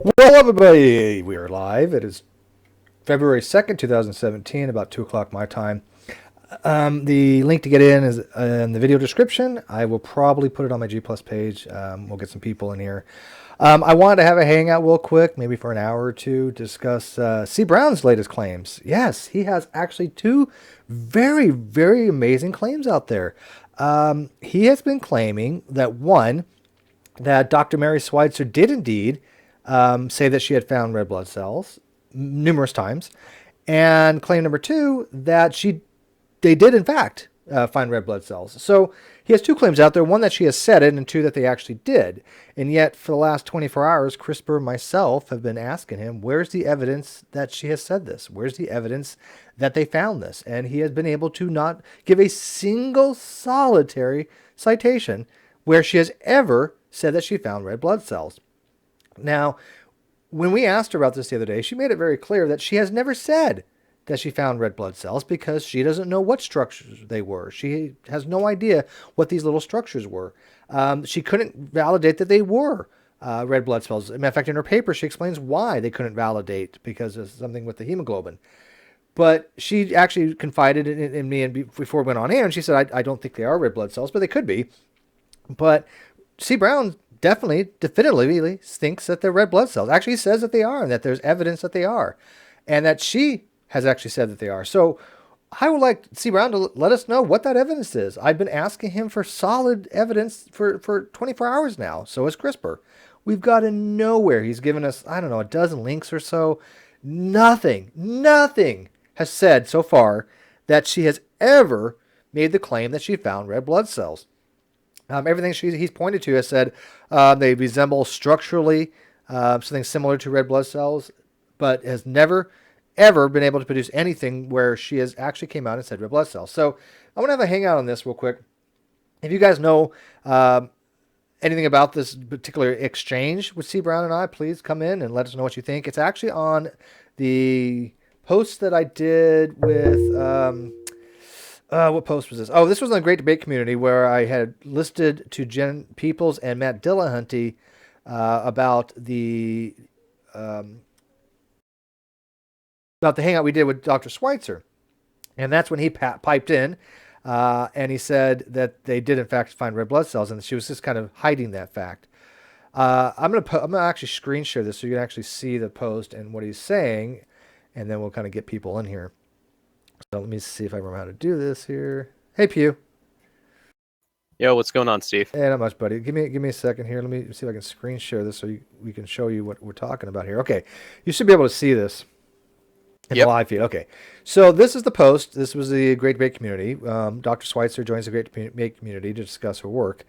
Well, everybody, we are live. It is February 2nd, 2017, about 2 o'clock my time. The link to get in is in the video description. I will probably put it on my G Plus page. We'll get some people in here. I wanted to have a hangout real quick, maybe for an hour or two, to discuss C. Brown's latest claims. Yes, he has actually two very, very amazing claims out there. He has been claiming that one, that Dr. Mary Schweitzer did indeed say that she had found red blood cells numerous times, and claim number two, that they did in fact find red blood cells. So he has two claims out there: one that she has said it, and two that they actually did. And yet, for the last 24 hours, CRISPR and myself have been asking him, "Where's the evidence that she has said this? Where's the evidence that they found this?" And he has been able to not give a single solitary citation where she has ever said that she found red blood cells. Now, when we asked her about this the other day, she made it very clear that she has never said that she found red blood cells because she doesn't know what structures they were. She has no idea what these little structures were. She couldn't validate that they were red blood cells. As a matter of fact, in her paper, she explains why they couldn't validate, because of something with the hemoglobin. But she actually confided in me, and before we went on air, and she said, I don't think they are red blood cells, but they could be. But C. Brown definitively thinks that they're red blood cells. Actually says that they are, and that there's evidence that they are, and that she has actually said that they are. So I would like C. Brown to let us know what that evidence is. I've been asking him for solid evidence for 24 hours now. So has CRISPR. We've gotten nowhere. He's given us, I don't know, a dozen links or so. Nothing has said so far that she has ever made the claim that she found red blood cells. Everything he's pointed to has said they resemble structurally something similar to red blood cells, but has never, ever been able to produce anything where she has actually came out and said red blood cells. So I want to have a hangout on this real quick. If you guys know anything about this particular exchange with C. Brown and I, please come in and let us know what you think. It's actually on the post that I did with... what post was this? Oh, this was on the Great Debate Community, where I had listed to Jen Peoples and Matt Dillahunty about the hangout we did with Dr. Schweitzer. And that's when he piped in, and he said that they did in fact find red blood cells, and she was just kind of hiding that fact. I'm gonna actually screen share this so you can actually see the post and what he's saying, and then we'll kind of get people in here. So let me see if I remember how to do this here. Hey, Pew. Yo, what's going on, Steve? Hey, not much, buddy. Give me a second here. Let me see if I can screen share this so we can show you what we're talking about here. Okay, you should be able to see this in the live feed. Okay, so this is the post. This was the Great Debate Community. Dr. Schweitzer joins the Great Debate Community to discuss her work.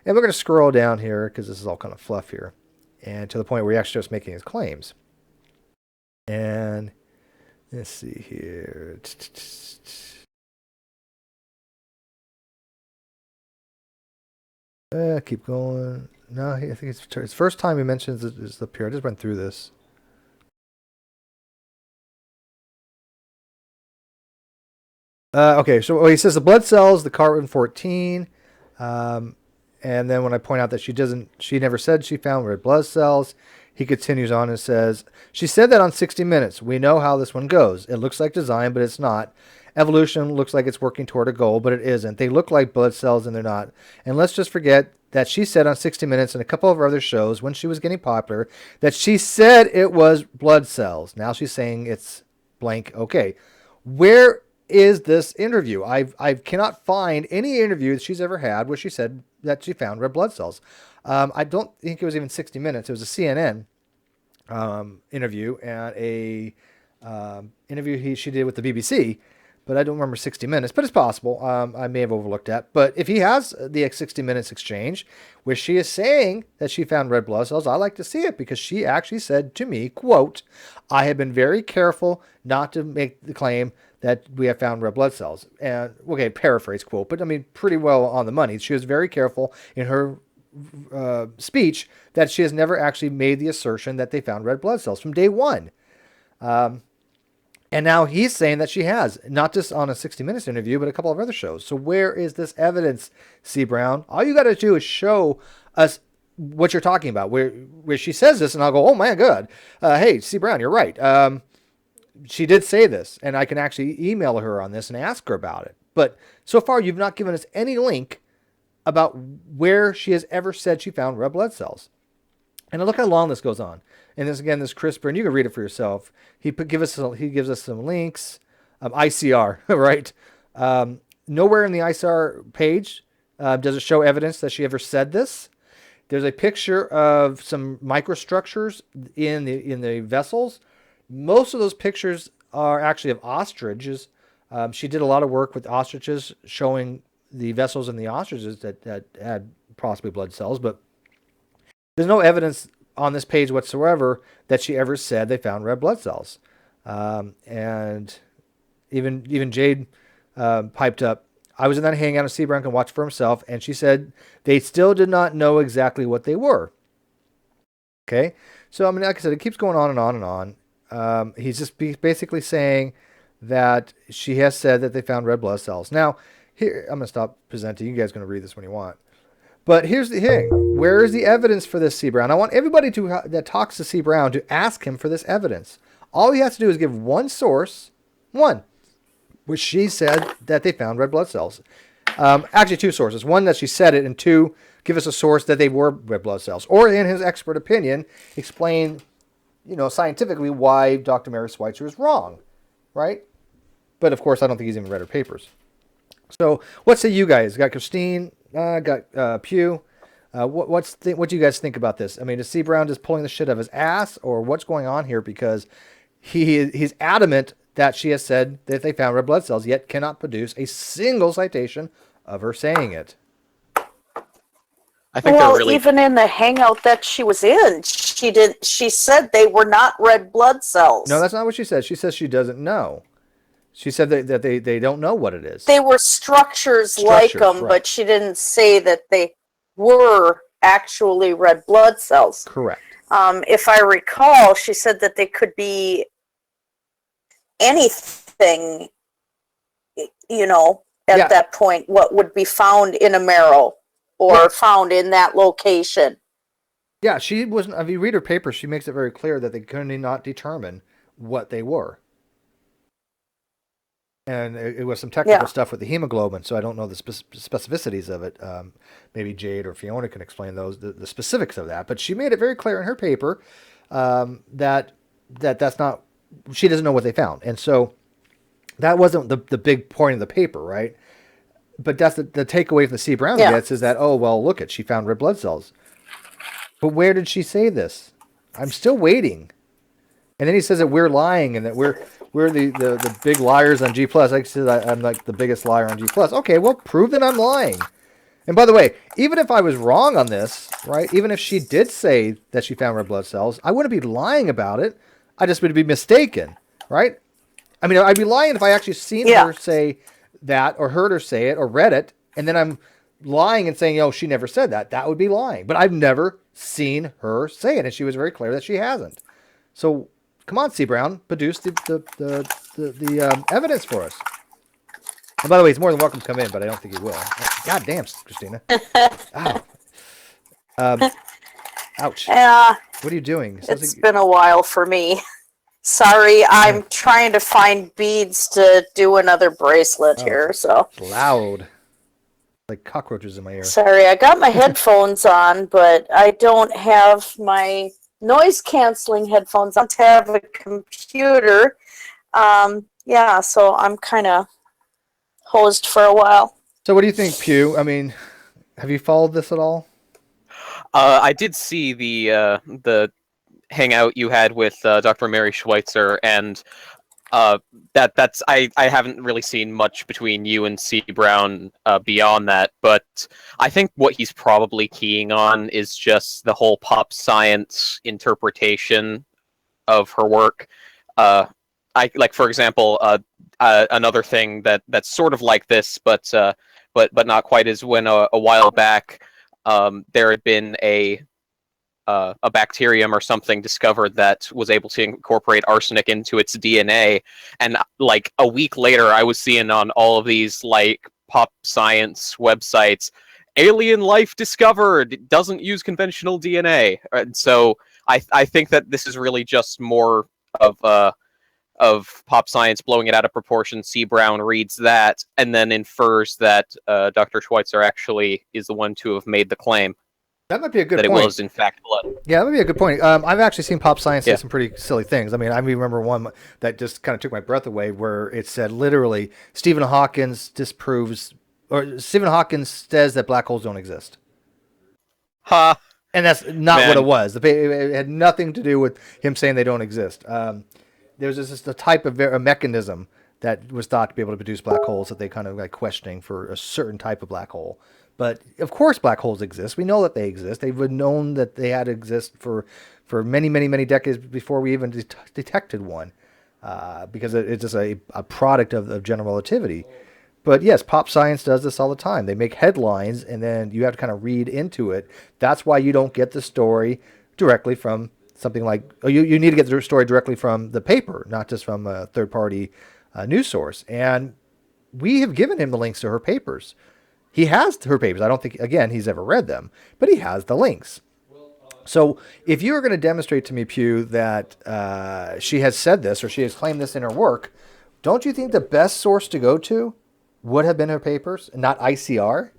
And we're going to scroll down here because this is all kind of fluff here, and to the point where he actually starts making his claims. And... let's see here. Keep going. No, I think it's first time he mentions it is up here. I just went through this. Okay, so he says the blood cells, the carbon 14, and then when I point out that she never said she found red blood cells, he continues on and says, she said that on 60 Minutes. We know how this one goes. It looks like design, but it's not. Evolution looks like it's working toward a goal, but it isn't. They look like blood cells, and they're not. And let's just forget that she said on 60 Minutes and a couple of other shows when she was getting popular that she said it was blood cells. Now she's saying it's blank. Okay, where is this interview? I cannot find any interview that she's ever had where she said that she found red blood cells. I don't think it was even 60 Minutes. It was a CNN interview and a interview she did with the BBC, but I don't remember 60 Minutes. But it's possible. I may have overlooked that. But if he has the 60 Minutes exchange where she is saying that she found red blood cells, I like to see it, because she actually said to me, quote, "I have been very careful not to make the claim that we have found red blood cells." And okay, paraphrase quote, but I mean pretty well on the money. She was very careful in her speech that she has never actually made the assertion that they found red blood cells from day one. And now he's saying that she has, not just on a 60 Minutes interview, but a couple of other shows. So where is this evidence, C. Brown? All you got to do is show us what you're talking about, where she says this, and I'll go, oh my God, hey, C. Brown, you're right. She did say this, and I can actually email her on this and ask her about it. But so far, you've not given us any link about where she has ever said she found red blood cells. And look how long this goes on. And this again, this CRISPR, and you can read it for yourself. He gives us some links. ICR, right? Nowhere in the ICR page does it show evidence that she ever said this. There's a picture of some microstructures in the vessels. Most of those pictures are actually of ostriches. She did a lot of work with ostriches, showing the vessels in the ostriches that had possibly blood cells, but there's no evidence on this page whatsoever that she ever said they found red blood cells. And even Jade piped up, I was in that hangout and C. Brown can watch for himself, and she said they still did not know exactly what they were. Okay? So, I mean, like I said, it keeps going on and on and on. He's just basically saying that she has said that they found red blood cells. Now, here, I'm going to stop presenting. You guys are going to read this when you want. But here's the thing. Where is the evidence for this, C. Brown? I want everybody that talks to C. Brown to ask him for this evidence. All he has to do is give one source, which she said that they found red blood cells. Actually, two sources. One, that she said it, and two, give us a source that they were red blood cells. Or, in his expert opinion, explain, scientifically why Dr. Mary Schweitzer is wrong, right? But, of course, I don't think he's even read her papers. So, what say you guys? Got Christine, got Pew. What do you guys think about this? I mean, is C. Brown just pulling the shit out of his ass, or what's going on here? Because he's adamant that she has said that they found red blood cells, yet cannot produce a single citation of her saying it. I think even in the hangout that she was in, she said they were not red blood cells. No, that's not what she said. She says she doesn't know. She said that they don't know what it is. They were structures like them, right. But she didn't say that they were actually red blood cells. Correct. If I recall, she said that they could be anything, at that point, what would be found in a marrow or found in that location. Yeah, she wasn't. If you read her paper, she makes it very clear that they could not determine what they were. And it was some technical stuff with the hemoglobin, so I don't know the specificities of it. Maybe Jade or Fiona can explain the specifics of that. But she made it very clear in her paper that that's not. She doesn't know what they found, and so that wasn't the big point of the paper, right? But that's the takeaway from the C. Brown gets is that look she found red blood cells. But where did she say this? I'm still waiting. And then he says that we're lying and that we're the big liars on G+. Like I said, I'm like the biggest liar on G+. Okay, well, prove that I'm lying. And by the way, even if I was wrong on this, right, even if she did say that she found red blood cells, I wouldn't be lying about it. I just would be mistaken, right? I mean, I'd be lying if I actually seen her say that or heard her say it or read it, and then I'm lying and saying, she never said that. That would be lying. But I've never seen her say it, and she was very clear that she hasn't. So come on, C. Brown, produce the evidence for us. And by the way, he's more than welcome to come in, but I don't think he will. God damn, Christina. Ow. Ouch. What are you doing? It's been a while for me. Sorry, I'm trying to find beads to do another bracelet here, so. Loud. Like cockroaches in my ear. Sorry, I got my headphones on, but I don't have my noise-canceling headphones. I don't have a computer. So I'm kind of hosed for a while. So what do you think, Pew? I mean, have you followed this at all? I did see the hangout you had with Dr. Mary Schweitzer, and that's I haven't really seen much between you and C. Brown beyond that, but I think what he's probably keying on is just the whole pop science interpretation of her work. For example, another thing that's sort of like this, but not quite, is when a while back there had been a bacterium or something discovered that was able to incorporate arsenic into its DNA, and like a week later I was seeing on all of these like pop science websites alien life discovered. It doesn't use conventional DNA. And so I think that this is really just more of pop science blowing it out of proportion. C. Brown reads that and then infers that Dr. Schweitzer actually is the one to have made the claim That might be a good that point. it was in fact blood. Yeah, that would be a good point. I've actually seen pop science say Yeah. some pretty silly things. I mean, I remember one that just kind of took my breath away, where it said literally, Stephen Hawking says that black holes don't exist. Ha! And that's not Man. what it was. It had nothing to do with him saying they don't exist. There's just a type of a mechanism that was thought to be able to produce black holes that they kind of like questioning for a certain type of black hole. But of course, black holes exist. We know that they exist. They've been known that they had to exist for many, many, many decades before we even detected one, because it's just a product of general relativity. But yes, pop science does this all the time. They make headlines, and then you have to kind of read into it. That's why you don't get the story directly from something like... You need to get the story directly from the paper, not just from a third-party news source. And we have given him the links to her papers. He has her papers. I don't think, again, he's ever read them, but he has the links. So if you were going to demonstrate to me, Pew, that she has said this or she has claimed this in her work, don't you think the best source to go to would have been her papers, not ICR?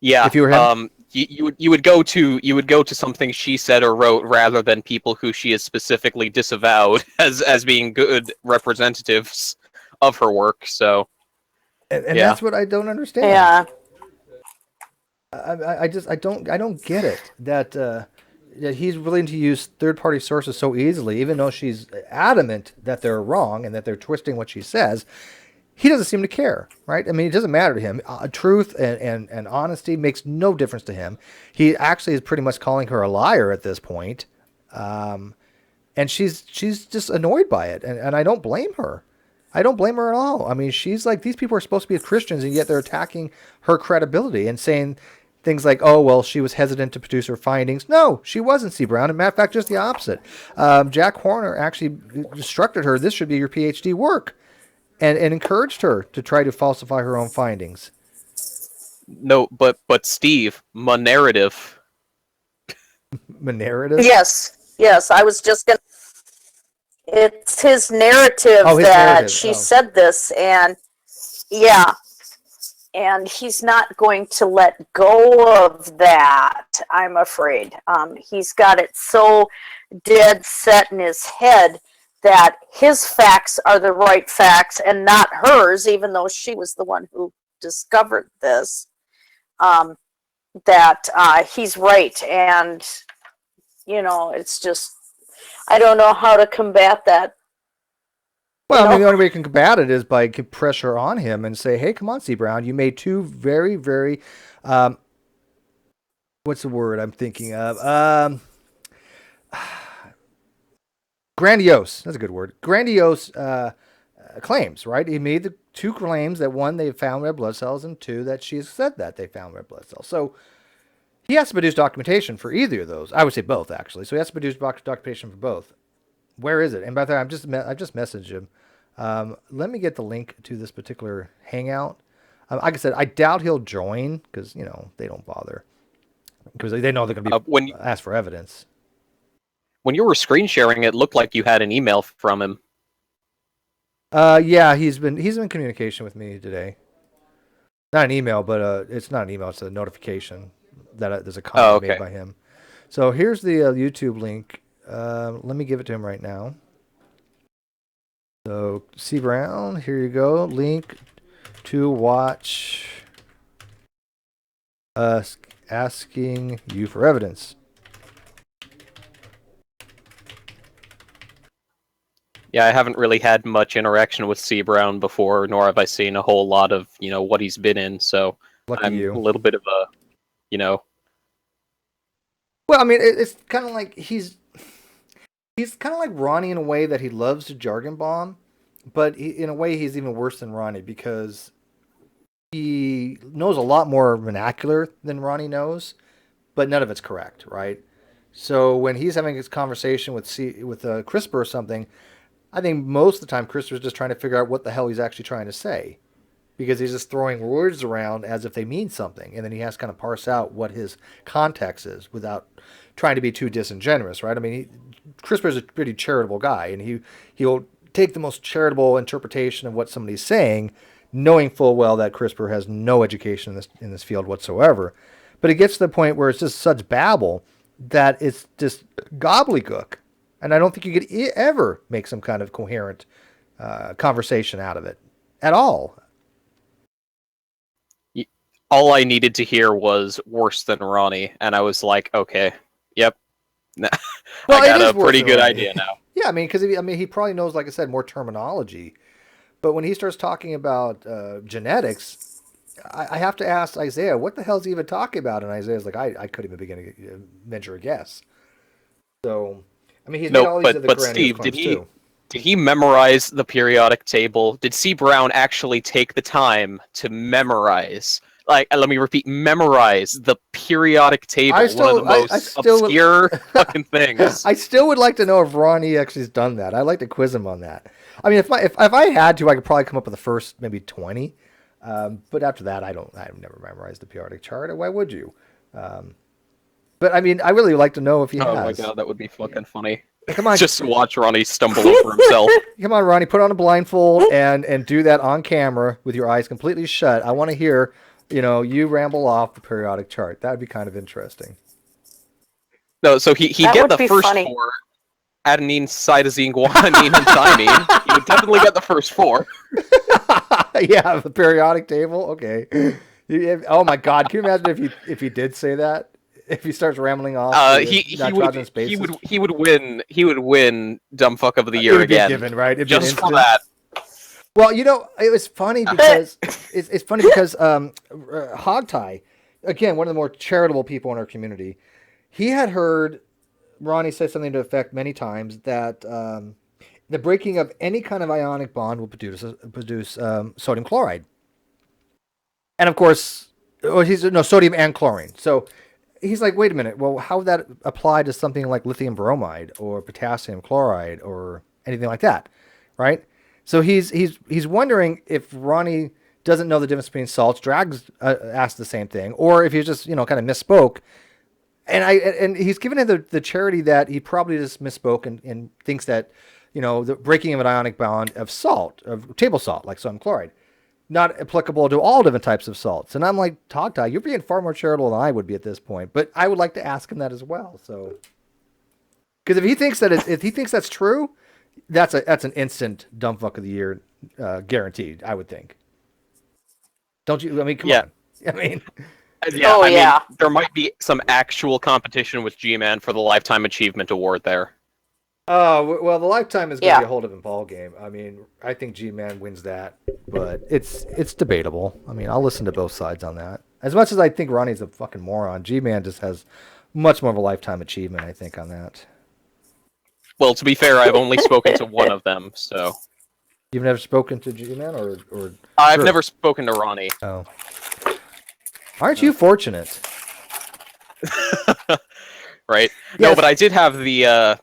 Yeah. If you were him? You would go to something she said or wrote rather than people who she has specifically disavowed as being good representatives of her work. So, And yeah. that's what I don't understand. Yeah. I don't get it that he's willing to use third-party sources so easily, even though she's adamant that they're wrong and that they're twisting what she says. He doesn't seem to care, right? I mean, it doesn't matter to him. Truth and honesty makes no difference to him. He actually is pretty much calling her a liar at this point. And she's just annoyed by it. And I don't blame her. I don't blame her at all. I mean, she's like, these people are supposed to be Christians, and yet they're attacking her credibility and saying things like, oh, well, she was hesitant to produce her findings. No, she wasn't, C. Brown. As a matter of fact, just the opposite. Jack Horner actually instructed her, this should be your PhD work. And encouraged her to try to falsify her own findings. No, but Steve, my narrative. My narrative? Yes. I was just gonna. It's his narrative His that narrative. she said this, and yeah, and he's not going to let go of that. I'm afraid. He's got it so dead set in his head that his facts are the right facts and not hers, even though she was the one who discovered this, that he's right. And, it's just, I don't know how to combat that. Well, I mean, the only way you can combat it is by pressure on him and say, hey, come on, C. Brown, you made two very, very, what's the word I'm thinking of? Grandiose. That's a good word. Grandiose claims, right? He made the two claims that, one, they found red blood cells, and two, that she said that they found red blood cells. So he has to produce documentation for either of those. I would say both, actually. So he has to produce documentation for both. Where is it? And by the way, I just messaged him. Let me get the link to this particular hangout. Like I said, I doubt he'll join because, they don't bother. Because they know they're going to be asked for evidence. When you were screen sharing, it looked like you had an email from him. Yeah, he's been in communication with me today. Not an email, but it's not an email. It's a notification that there's a comment made by him. So here's the YouTube link. Let me give it to him right now. So C. Brown, here you go. Link to watch us asking you for evidence. Yeah, I haven't really had much interaction with C. Brown before, nor have I seen a whole lot of, what he's been in. So Lucky I'm you. a little bit of a, Well, I mean, it's kind of like he's kind of like Ronnie in a way that he loves to jargon bomb, but in a way he's even worse than Ronnie because he knows a lot more vernacular than Ronnie knows, but none of it's correct, right? So when he's having his conversation with CRISPR or something, I think most of the time CRISPR's just trying to figure out what the hell he's actually trying to say. because he's just throwing words around as if they mean something, and then he has to kind of parse out what his context is without trying to be too disingenuous, right? I mean, CRISPR is a pretty charitable guy, and he'll take the most charitable interpretation of what somebody's saying, knowing full well that CRISPR has no education in this field whatsoever. But it gets to the point where it's just such babble that it's just gobbledygook, and I don't think you could ever make some kind of coherent conversation out of it at all. All I needed to hear was worse than Ronnie, and I was like, okay, yep. Well, I got a pretty good idea now. Yeah, I mean, because he probably knows, like I said, more terminology. But when he starts talking about genetics, I have to ask Isaiah, what the hell is he even talking about? And Isaiah's like, I couldn't even begin to venture a guess. So, I mean, he's made all these other Steve, claims too. Did he memorize the periodic table? Did C. Brown actually take the time to memorize? Like, let me repeat, memorize the periodic table. One of the most obscure fucking things. I still would like to know if Ronnie actually has done that. I'd like to quiz him on that. I mean, if I had to, I could probably come up with the first maybe 20. But after that, I've never memorized the periodic chart. Why would you? But I mean, I really would like to know if he has. Oh my god, that would be fucking funny. Come on, just watch Ronnie stumble over himself. Come on, Ronnie, put on a blindfold and do that on camera with your eyes completely shut. I want to hear, you ramble off the periodic chart. That would be kind of interesting. No, so he get the first funny. 4. Adenine, cytosine, guanine, and thymine. He would definitely get the first 4. Yeah, the periodic table. Okay. Oh my God, can you imagine if he did say that? If he starts rambling off, he would win dumb fuck of the year again. Given, right? Just for that. Well, it was funny because it's funny because Hogtie, again, one of the more charitable people in our community, he had heard Ronnie say something to the effect many times that the breaking of any kind of ionic bond will produce sodium chloride, and of course, sodium and chlorine. So he's like, wait a minute. Well, how would that apply to something like lithium bromide or potassium chloride or anything like that, right? So he's wondering if Ronnie doesn't know the difference between salts. Drags asked the same thing, or if he just kind of misspoke. And he's given him the charity that he probably just misspoke and thinks that the breaking of an ionic bond of salt, of table salt, like sodium chloride, not applicable to all different types of salts. And I'm like, Togtai, you're being far more charitable than I would be at this point. But I would like to ask him that as well. So, because if he thinks that's true, that's an instant dumb fuck of the year, guaranteed. I would think. Don't you? I mean, come on. I mean. Yeah, I mean, there might be some actual competition with G-Man for the Lifetime Achievement Award there. Oh, well, the Lifetime is going to be a whole different ball game. I mean, I think G-Man wins that, but it's debatable. I mean, I'll listen to both sides on that. As much as I think Ronnie's a fucking moron, G-Man just has much more of a Lifetime Achievement, I think, on that. Well, to be fair, I've only spoken to one of them, so... You've never spoken to G-Man, or I've never spoken to Ronnie. Oh. Aren't you fortunate? Right? Yes. No, but I did have the,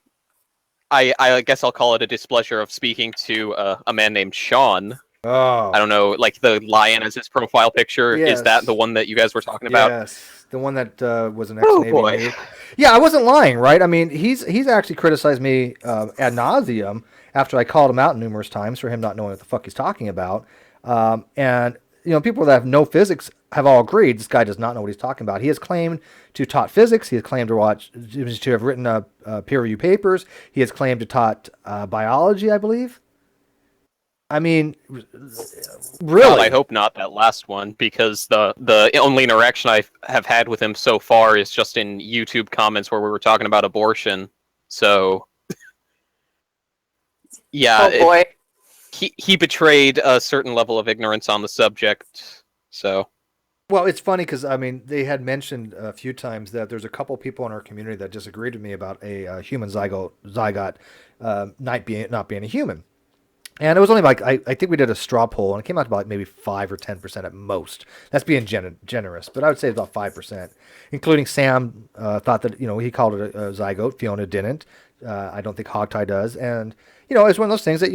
I guess I'll call it a displeasure of speaking to a man named Sean. Oh. I don't know, like the lion as his profile picture. Yes. Is that the one that you guys were talking about? Yes, the one that was an ex-Navy. Yeah, I wasn't lying, right? I mean, he's actually criticized me ad nauseum after I called him out numerous times for him not knowing what the fuck he's talking about. And people that have no physics have all agreed this guy does not know what he's talking about. He has claimed to taught physics. He has claimed to have written peer-reviewed papers. He has claimed to taught biology, I believe. I mean, really? Well, I hope not that last one, because the only interaction I have had with him so far is just in YouTube comments where we were talking about abortion. So, yeah. Oh boy. He betrayed a certain level of ignorance on the subject, so... Well, it's funny because, I mean, they had mentioned a few times that there's a couple people in our community that disagreed with me about a human zygote not being a human. And it was only like, I think we did a straw poll, and it came out to about maybe 5 or 10% at most. That's being generous, but I would say about 5%, including Sam thought that, he called it a zygote. Fiona didn't. I don't think Hogtie does. And, it's one of those things that,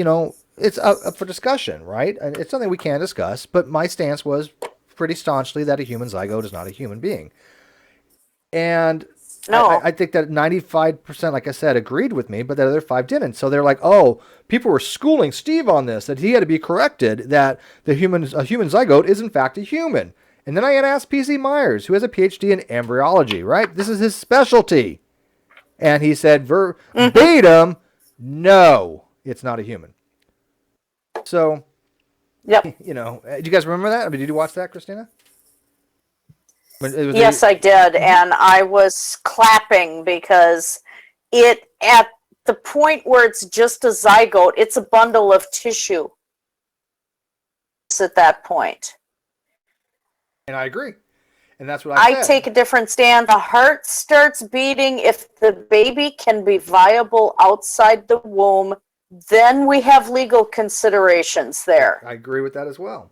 it's up for discussion, right? And it's something we can discuss, but my stance was pretty staunchly that a human zygote is not a human being. And No. I think that 95%, like I said, agreed with me, but the other 5 didn't. So they're like, oh, people were schooling Steve on this, that he had to be corrected, that a human zygote is in fact a human. And then I had asked P.C. Myers, who has a PhD in embryology, right? This is his specialty. And he said verbatim, no, it's not a human. So, Yep. you know, do you guys remember that? I mean, did you watch that, Christina? Yes, I did, and I was clapping because it at the point where it's just a zygote, it's a bundle of tissue. It's at that point. And I agree. And that's what I said. I take a different stand. The heart starts beating if the baby can be viable outside the womb, then we have legal considerations there. I agree with that as well.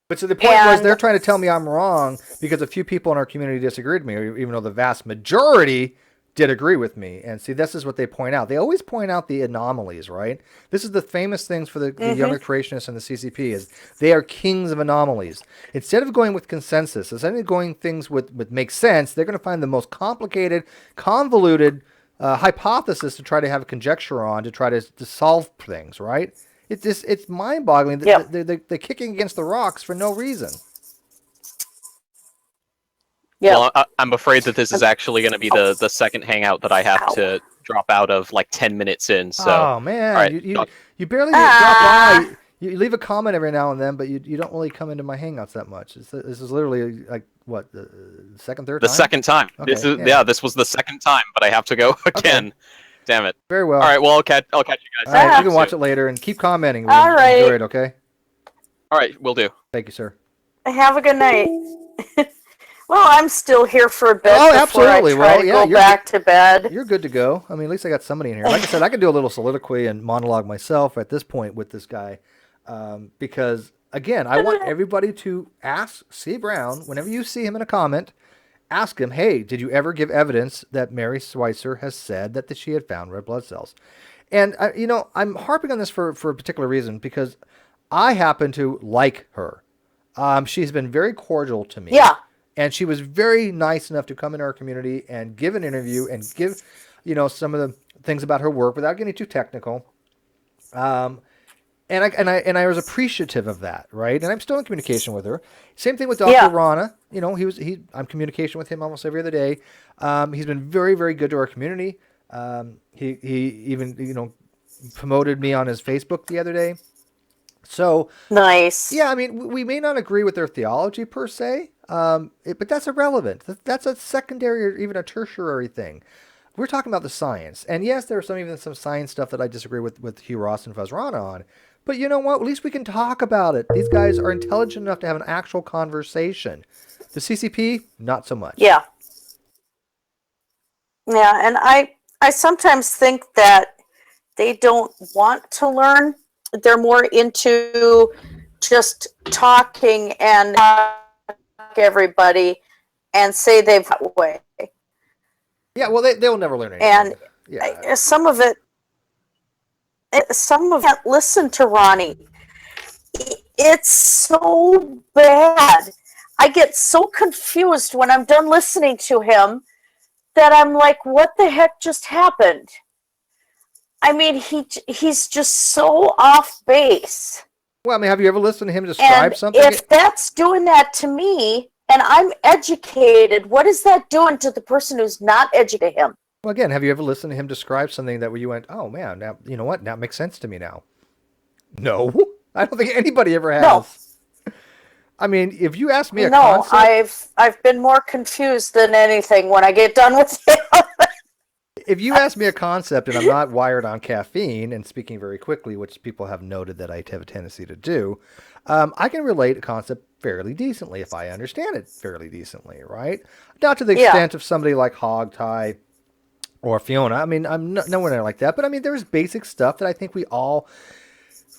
But so the point was they're trying to tell me I'm wrong because a few people in our community disagreed with me, even though the vast majority did agree with me. And see, this is what they point out. They always point out the anomalies, right? This is the famous things for the younger creationists and the CCP is they are kings of anomalies. Instead of going with consensus, instead of going things with make sense, they're going to find the most complicated, convoluted hypothesis to try to have a conjecture on to try to solve things, right? It's mind-boggling that they're kicking against the rocks for no reason. Yeah. Well, I'm afraid that this is actually going to be the second hangout that I have to drop out of like 10 minutes in. So, oh man, right, you barely drop by. You leave a comment every now and then, but you don't really come into my hangouts that much. This is literally like what the second, third time? The second time. Okay, This was the second time, but I have to go again. Okay. Damn it. Very well. All right, well, I'll catch you guys. All right, you can watch it later and keep commenting. All right. Enjoy it, okay? All right, will do. Thank you, sir. Have a good night. Well, I'm still here for a bit before absolutely. I try to go back to bed. You're good to go. I mean, at least I got somebody in here. Like I said, I can do a little soliloquy and monologue myself at this point with this guy because, again, I want everybody to ask C. Brown, whenever you see him in a comment, ask him, hey, did you ever give evidence that Mary Schweitzer has said that she had found red blood cells? And, I'm harping on this for a particular reason because I happen to like her. She's been very cordial to me. Yeah. And she was very nice enough to come in our community and give an interview and give, some of the things about her work without getting too technical. And I was appreciative of that, right? And I'm still in communication with her. Same thing with Dr. Rana. I'm in communication with him almost every other day. He's been very, very good to our community. He even, promoted me on his Facebook the other day. So nice. Yeah, I mean, we may not agree with their theology per se, but that's irrelevant. That's a secondary or even a tertiary thing. We're talking about the science. And yes, there are even some science stuff that I disagree with Hugh Ross and Fuzz Rana on. But you know what? At least we can talk about it. These guys are intelligent enough to have an actual conversation. The CCP, not so much. Yeah. Yeah, and I sometimes think that they don't want to learn. They're more into just talking and everybody and say they've got way. Yeah, well, they'll never learn anything. And yeah. some of it can't listen to Ronnie. It's so bad. I get so confused when I'm done listening to him that I'm like, what the heck just happened? I mean, he's just so off base. Well, I mean, have you ever listened to him describe something? If that's doing that to me, and I'm educated, what is that doing to the person who's not educated him? Well, again, have you ever listened to him describe something that where you went, oh man, now you know what? Now it makes sense to me now. No, I don't think anybody ever has. No. I mean, if you ask me a concept... I've been more confused than anything when I get done with him. If you ask me a concept and I'm not wired on caffeine and speaking very quickly, which people have noted that I have a tendency to do, I can relate a concept fairly decently if I understand it fairly decently, right? Not to the extent of somebody like Hogtie or Fiona. I mean, I'm nowhere like that, but I mean, there's basic stuff that I think we all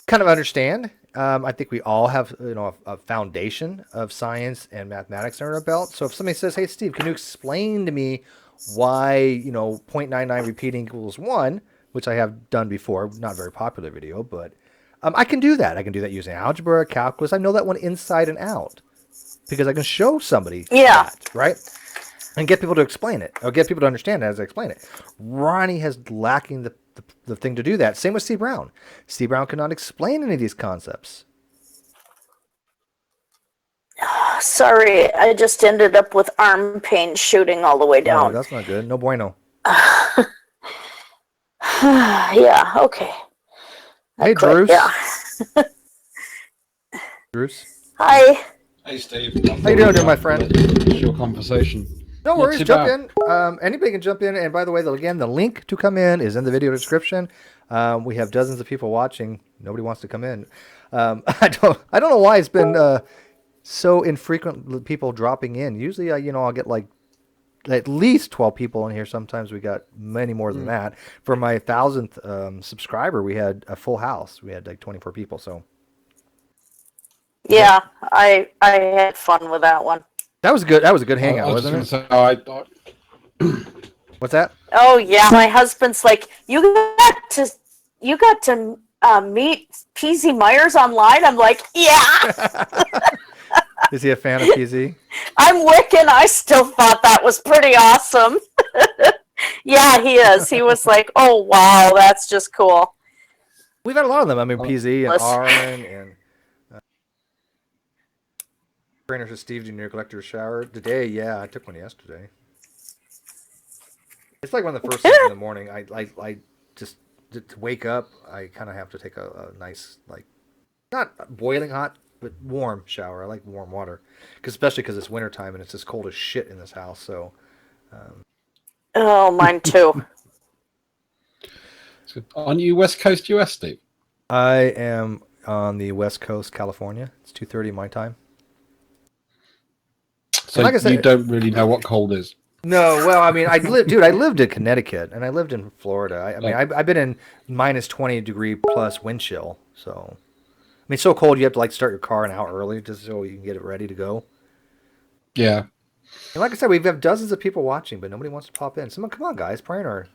kind of understand. I think we all have, a foundation of science and mathematics under our belt. So if somebody says, hey, Steve, can you explain to me why, 0.99 repeating equals 1, which I have done before, not a very popular video, but I can do that. I can do that using algebra, calculus. I know that one inside and out because I can show somebody that, right? And get people to explain it, or get people to understand it as I explain it. Ronnie has lacking the thing to do that. Same with C. Brown. C. Brown cannot explain any of these concepts. Sorry, I just ended up with arm pain shooting all the way Oh, down. that's not good. No bueno. Yeah, okay. Hey, Bruce. Yeah. Bruce. Hi. Hey, Steve. How you doing, my friend? Your conversation. No Not worries, too jump bad. in. Anybody can jump in. And by the way, again, the link to come in is in the video description. We have dozens of people watching. Nobody wants to come in. I don't know why it's been so infrequent people dropping in. Usually, I'll get like at least 12 people in here. Sometimes we got many more than that. For my 1,000th subscriber, we had a full house. We had like 24 people. So yeah, I had fun with that one. that was good. That was a good hangout, I was wasn't it? just gonna say, What's that? Oh yeah, my husband's like, you got to meet PZ Myers online. I'm like, yeah. Is he a fan of PZ? I'm Wiccan. I still thought that was pretty awesome. Yeah, he is. He was like, oh wow, that's just cool. We've had a lot of them. I mean, PZ and Let's- Arn and trainer for Steve Jr. Collector's Shower. Today, yeah, I took one yesterday. It's like one of the first things in the morning. I just to wake up, I kind of have to take a nice, like, not boiling hot, but warm shower. I like warm water, especially because it's wintertime and it's as cold as shit in this house. So, Oh, mine too. aren't you West Coast US, Steve? I am on the West Coast, California. It's 2:30 my time. So like I said- you don't really know what cold is. No, well, I mean, I lived in Connecticut and I lived in Florida. I mean, I've been in minus 20 degree plus wind chill. So, I mean, it's so cold you have to like start your car an hour early just so you can get it ready to go. Yeah. And like I said, we have dozens of people watching, but nobody wants to pop in. Someone, come on, guys, Prainer,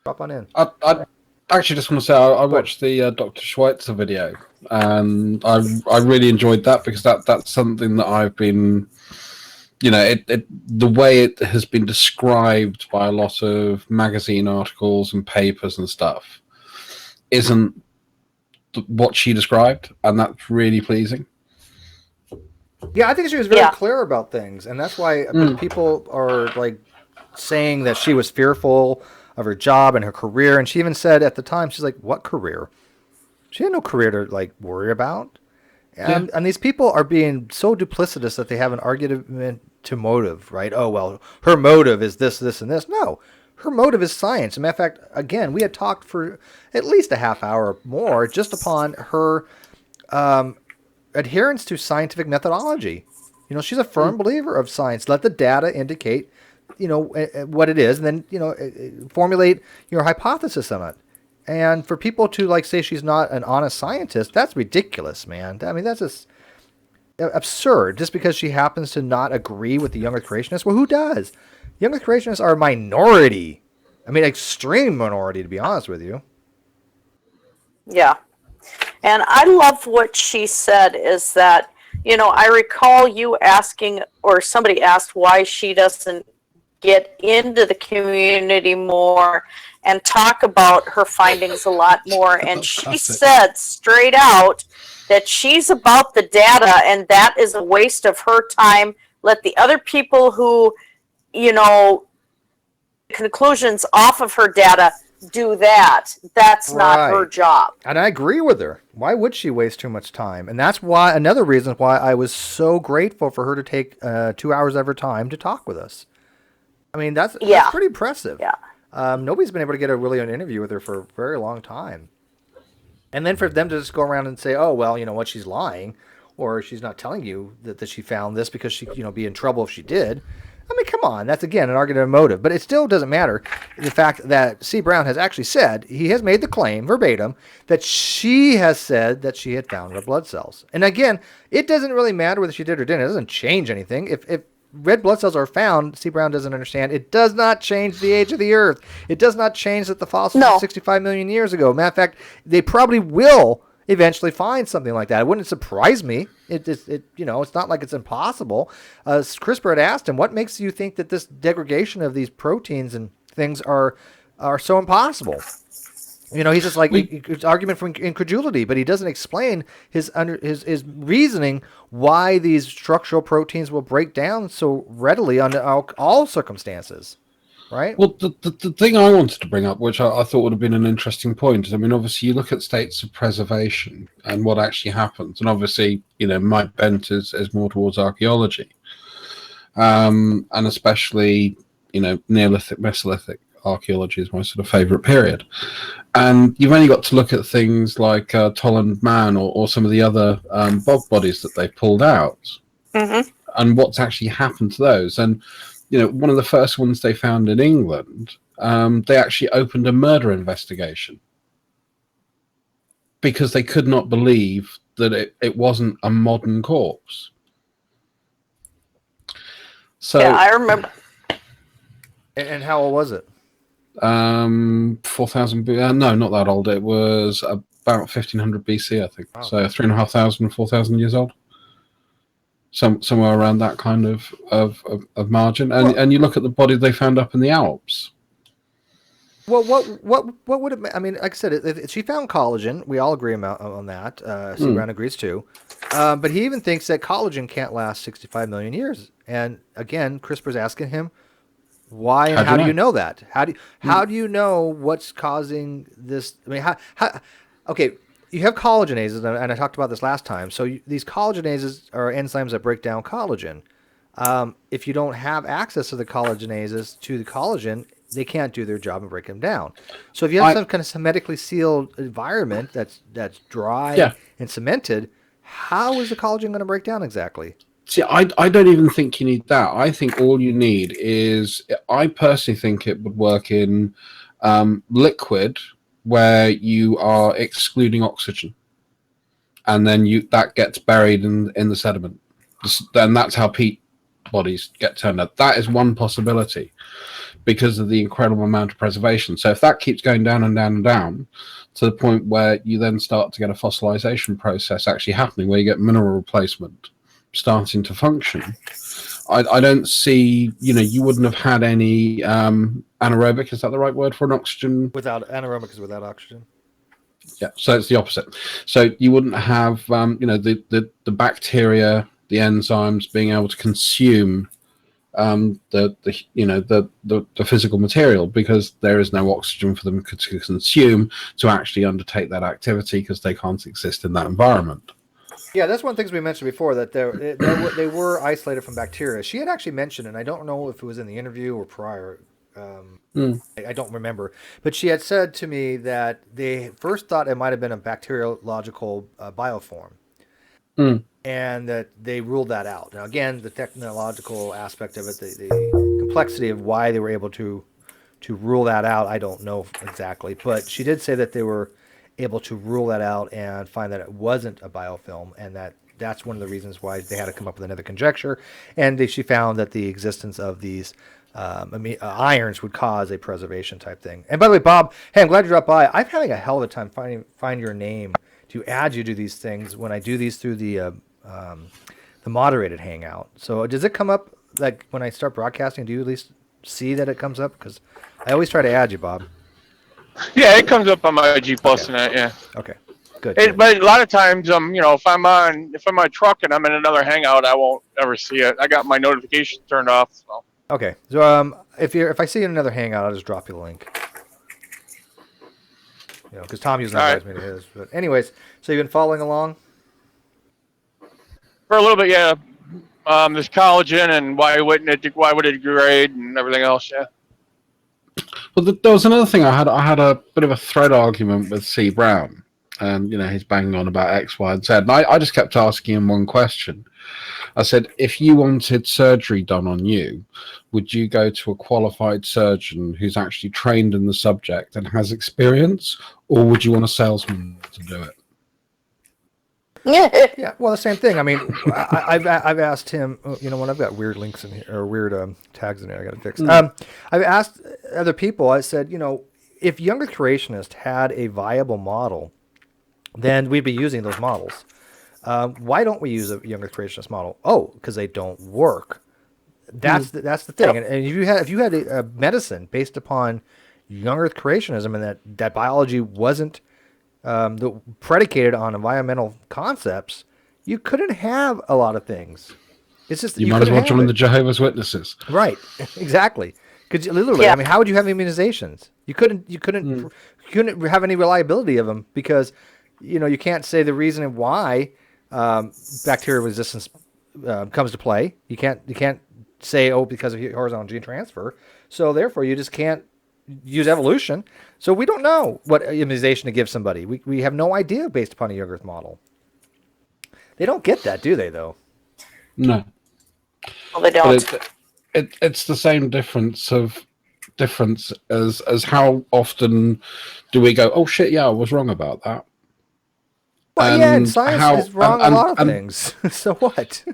drop on in. I actually just want to say I watched the Dr. Schweitzer video, and I really enjoyed that because that's something that I've been, the way it has been described by a lot of magazine articles and papers and stuff isn't what she described, and that's really pleasing. Yeah, I think she was very clear about things, and that's why people are like saying that she was fearful of her job and her career. And she even said at the time, she's like, "What career?" She had no career to like worry about. And these people are being so duplicitous that they have an argument to motive, right? Oh well, her motive is this, this, and this. No, her motive is science. As a matter of fact, again, we had talked for at least a half hour or more just upon her adherence to scientific methodology. She's a firm believer of science. Let the data indicate, what it is, and then, formulate your hypothesis on it. And for people to like say she's not an honest scientist, that's ridiculous, man. I mean, that's just absurd. Just because she happens to not agree with the younger creationists. Well, who does? Younger creationists are a minority. I mean, extreme minority, to be honest with you. Yeah. And I love what she said is that, I recall you asking, or somebody asked why she doesn't get into the community more and talk about her findings a lot more. And she said straight out that she's about the data and that is a waste of her time. Let the other people who, conclusions off of her data do that. That's not her job. And I agree with her. Why would she waste too much time? And that's why another reason why I was so grateful for her to take 2 hours of her time to talk with us. I mean, that's pretty impressive. Yeah. Nobody's been able to get an interview with her for a very long time. And then for them to just go around and say, oh, well, you know what, she's lying, or she's not telling you that she found this because she, be in trouble if she did. I mean, come on. That's, again, an argument of motive. But it still doesn't matter. The fact that C. Brown has actually said, he has made the claim verbatim, that she has said that she had found red blood cells. And again, it doesn't really matter whether she did or didn't. It doesn't change anything. If red blood cells are found, C. Brown doesn't understand, it does not change the age of the Earth. It does not change that the fossils are 65 million years ago. Matter of fact, they probably will eventually find something like that. It wouldn't surprise me. It's not like it's impossible. CRISPR had asked him, what makes you think that this degradation of these proteins and things are so impossible? He's just like it's argument for incredulity, but he doesn't explain his reasoning why these structural proteins will break down so readily under all circumstances, right? Well, the thing I wanted to bring up, which I thought would have been an interesting point, is, I mean, obviously you look at states of preservation and what actually happens, and obviously, my bent is more towards archaeology, and especially, Neolithic, Mesolithic archaeology is my sort of favourite period. And you've only got to look at things like Tolland Man or some of the other bog bodies that they've pulled out, and what's actually happened to those. And one of the first ones they found in England, they actually opened a murder investigation because they could not believe that it wasn't a modern corpse. So Yeah, I remember. And how old was it? 4,000 no, not that old. It was about 1500 BC, I think. Wow. So 3,500, 4,000 years old. Somewhere around that kind of margin. And you look at the body they found up in the Alps. Well, what would it? I mean, like I said, she found collagen. We all agree on that. C. Brown agrees too. But he even thinks that collagen can't last 65 million years. And again, CRISPR's asking him, why and how do you know that? How do you know what's causing this? I mean, okay, you have collagenases, and I talked about this last time. So these collagenases are enzymes that break down collagen. If you don't have access to the collagenases to the collagen, they can't do their job and break them down. So if you have some kind of hermetically sealed environment that's dry and cemented, how is the collagen going to break down exactly? See, I don't even think you need that. I think all you need is, I personally think it would work in liquid where you are excluding oxygen, and then that gets buried in the sediment. Then that's how peat bodies get turned up. That is one possibility because of the incredible amount of preservation. So if that keeps going down and down and down to the point where you then start to get a fossilization process actually happening, where you get mineral replacement starting to function, I don't see, you wouldn't have had any anaerobic, is that the right word for an oxygen? Anaerobic is without oxygen. Yeah, so it's the opposite. So you wouldn't have, the bacteria, the enzymes being able to consume the physical material, because there is no oxygen for them to consume to actually undertake that activity, because they can't exist in that environment. Yeah, that's one of the things we mentioned before, that they were isolated from bacteria. She had actually mentioned, and I don't know if it was in the interview or prior, I don't remember, but she had said to me that they first thought it might have been a bacteriological bioform, and that they ruled that out. Now, again, the technological aspect of it, the complexity of why they were able to rule that out, I don't know exactly, but she did say that they were able to rule that out and find that it wasn't a biofilm, and that's one of the reasons why they had to come up with another conjecture. And she found that the existence of these irons would cause a preservation type thing. And by the way, Bob, hey, I'm glad you dropped by. I'm having a hell of a time find your name to add you to these things when I do these through the moderated hangout. So does it come up, like when I start broadcasting? Do you at least see that it comes up? Because I always try to add you, Bob. Yeah, it comes up on my G Plus and that. Yeah. Okay. Good. But a lot of times, if I'm on a truck and I'm in another hangout, I won't ever see it. I got my notifications turned off. So. Okay. So if I see you in another hangout, I'll just drop you the link. Because Tom usually invites me to his. But anyways, so you've been following along? For a little bit, yeah. There's collagen and why would it degrade and everything else, yeah. Well, there was another thing. I had a bit of a thread argument with C. Brown, and he's banging on about X, Y, and Z. And I just kept asking him one question. I said, if you wanted surgery done on you, would you go to a qualified surgeon who's actually trained in the subject and has experience, or would you want a salesman to do it? Yeah, well, the same thing. I mean, I've asked him. When I've got weird links in here or weird tags in there, I got to fix. I've asked other people. I said, if younger creationists had a viable model then we'd be using those models. Why don't we use a young Earth creationist model? Oh, because they don't work. That's the thing. And if you had a medicine based upon young Earth creationism and that biology wasn't predicated on environmental concepts, you couldn't have a lot of things. It's just You might as couldn't well have join it. the Jehovah's Witnesses. Right, exactly. Because literally, Yeah. I mean, how would you have immunizations? You couldn't have any reliability of them because, you can't say the reason why bacterial resistance comes to play. You can't say because of horizontal gene transfer. So therefore, you just can't use evolution. So we don't know what immunization to give somebody. We have no idea based upon a young Earth model. They don't get that, do they? Though. No. Well, they don't. But it's the same difference as how often do we go, oh shit, yeah, I was wrong about that. Well, yeah, and science is wrong a lot of things. So what?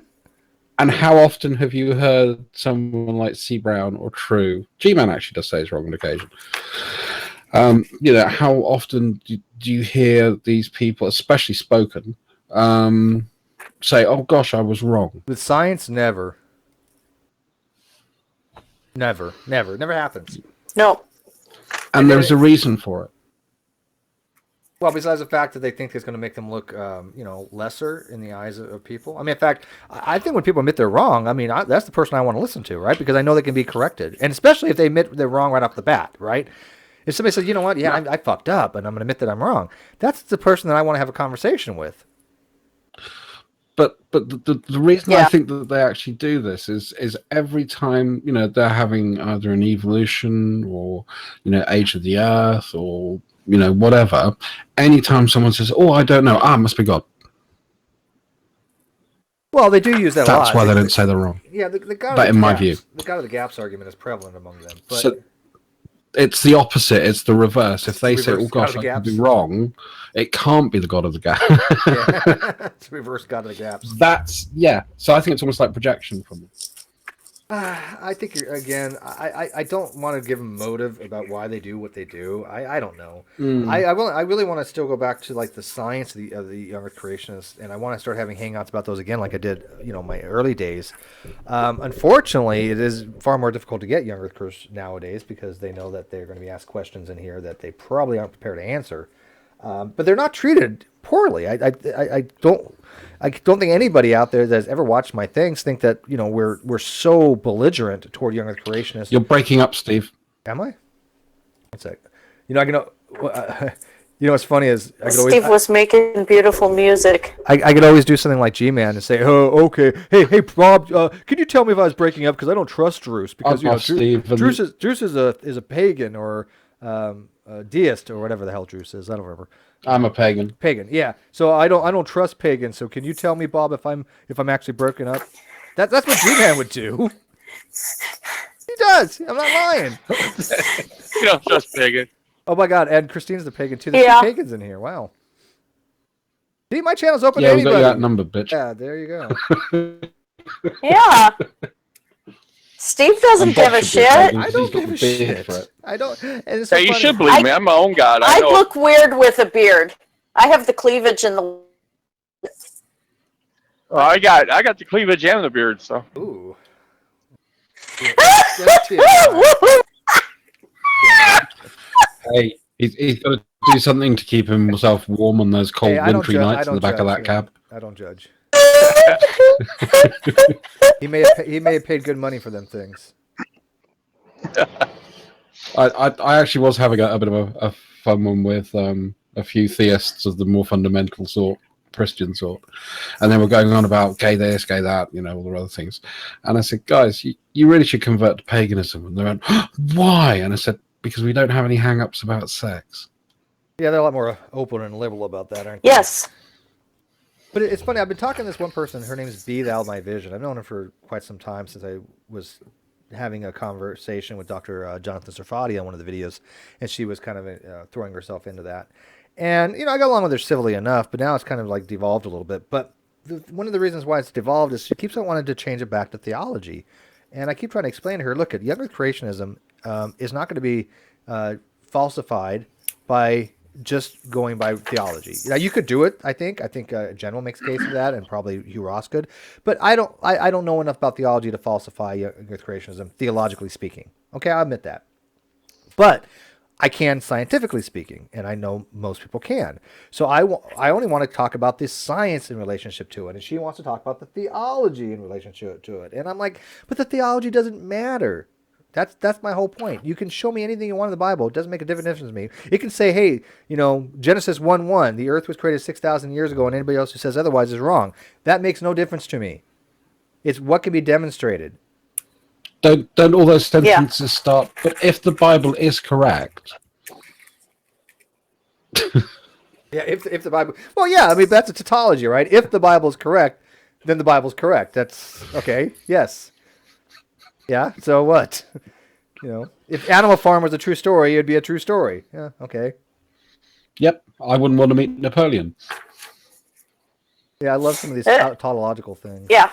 And how often have you heard someone like C. Brown or True? G-Man actually does say it's wrong on occasion. How often do you hear these people, especially spoken, say, oh gosh, I was wrong? With science, never. Never happens. No. And there's a reason for it. Well, besides the fact that they think it's going to make them look, lesser in the eyes of people. I mean, in fact, I think when people admit they're wrong, I mean, that's the person I want to listen to, right? Because I know they can be corrected. And especially if they admit they're wrong right off the bat, right? If somebody says, you know what, I fucked up, and I'm going to admit that I'm wrong, that's the person that I want to have a conversation with. But the reason I think that they actually do this is every time, they're having either an evolution or, age of the earth or, whatever, anytime someone says, oh, I don't know, it must be God. Well, they do use that a lot. That's why they don't say they're wrong. Yeah, the God But of the in my gaps, view. the God of the gaps argument is prevalent among them. But So it's the opposite. It's the reverse. If they say, oh reverse God gosh, of the I could be gaps. wrong, it can't be the God of the gap. yeah, it's reverse God of the gaps. So I think it's almost like projection from them. I think I don't want to give them motive about why they do what they do. I don't know. I really want to still go back to like the science of the young Earth creationists, and I want to start having hangouts about those again, like I did, my early days. Unfortunately, it is far more difficult to get young Earthers nowadays because they know that they're going to be asked questions in here that they probably aren't prepared to answer. But they're not treated poorly. I don't think anybody out there that's ever watched my things think that we're so belligerent toward young Earth creationists. You're breaking up, Steve. Am I? One sec. What's funny is Steve was making beautiful music. I could always do something like G-Man and say, oh, okay, hey, Bob, can you tell me if I was breaking up because I don't trust Druce because Druce is a pagan or a deist or whatever the hell Druce is. I don't remember. I'm a pagan. Pagan, yeah. So I don't trust pagans. So can you tell me, Bob, if I'm actually broken up? That's what G-Man would do. He does. I'm not lying. You don't trust pagan. Oh my God, and Christine's the pagan too. There's two pagans in here. Wow. See, my channel's open to we anybody. got you outnumbered, bitch. Yeah, there you go. Yeah. Steve doesn't give a shit. I don't give a shit. I don't. And it's so Yeah, you funny. should believe me. I'm my own god. I I know. look weird with a beard. I have the cleavage and the. Oh, I got the cleavage and the beard. So Ooh. Yeah, Hey, he's got to do something to keep himself warm on those cold wintry nights in the back of that cab. I don't judge. He may have paid good money for them things. I actually was having a bit of a fun one with a few theists of the more fundamental sort, Christian sort, and they were going on about gay this, gay that, all the other things. And I said, guys, you really should convert to paganism. And they went, why? And I said, because we don't have any hang-ups about sex. Yeah, they're a lot more open and liberal about that, aren't they? Yes. But it's funny, I've been talking to this one person, her name is Be Thou My Vision. I've known her for quite some time since I was having a conversation with Dr. Jonathan Sarfati on one of the videos, and she was kind of throwing herself into that. And, I got along with her civilly enough, but now it's kind of like devolved a little bit. But one of the reasons why it's devolved is she keeps on wanting to change it back to theology. And I keep trying to explain to her, look, young Earth creationism is not going to be falsified by just going by theology. Now you could do it. I think General makes a case for that, and probably Hugh Ross could. But I don't know enough about theology to falsify with creationism, theologically speaking. Okay, I admit that. But I can scientifically speaking, and I know most people can. So I only want to talk about the science in relationship to it, and she wants to talk about the theology in relationship to it. And I'm like, but the theology doesn't matter. That's my whole point. You can show me anything you want in the Bible. It doesn't make a difference to me. It can say, hey, Genesis 1:1, the earth was created 6,000 years ago, and anybody else who says otherwise is wrong. That makes no difference to me. It's what can be demonstrated. Don't all those sentences start, but if the Bible is correct. Yeah, if the Bible, well, yeah, I mean, that's a tautology, right? If the Bible is correct, then the Bible's correct. That's okay. Yes. Yeah. So what? If Animal Farm was a true story, it'd be a true story. Yeah. Okay. Yep. I wouldn't want to meet Napoleon. Yeah, I love some of these tautological things. Yeah.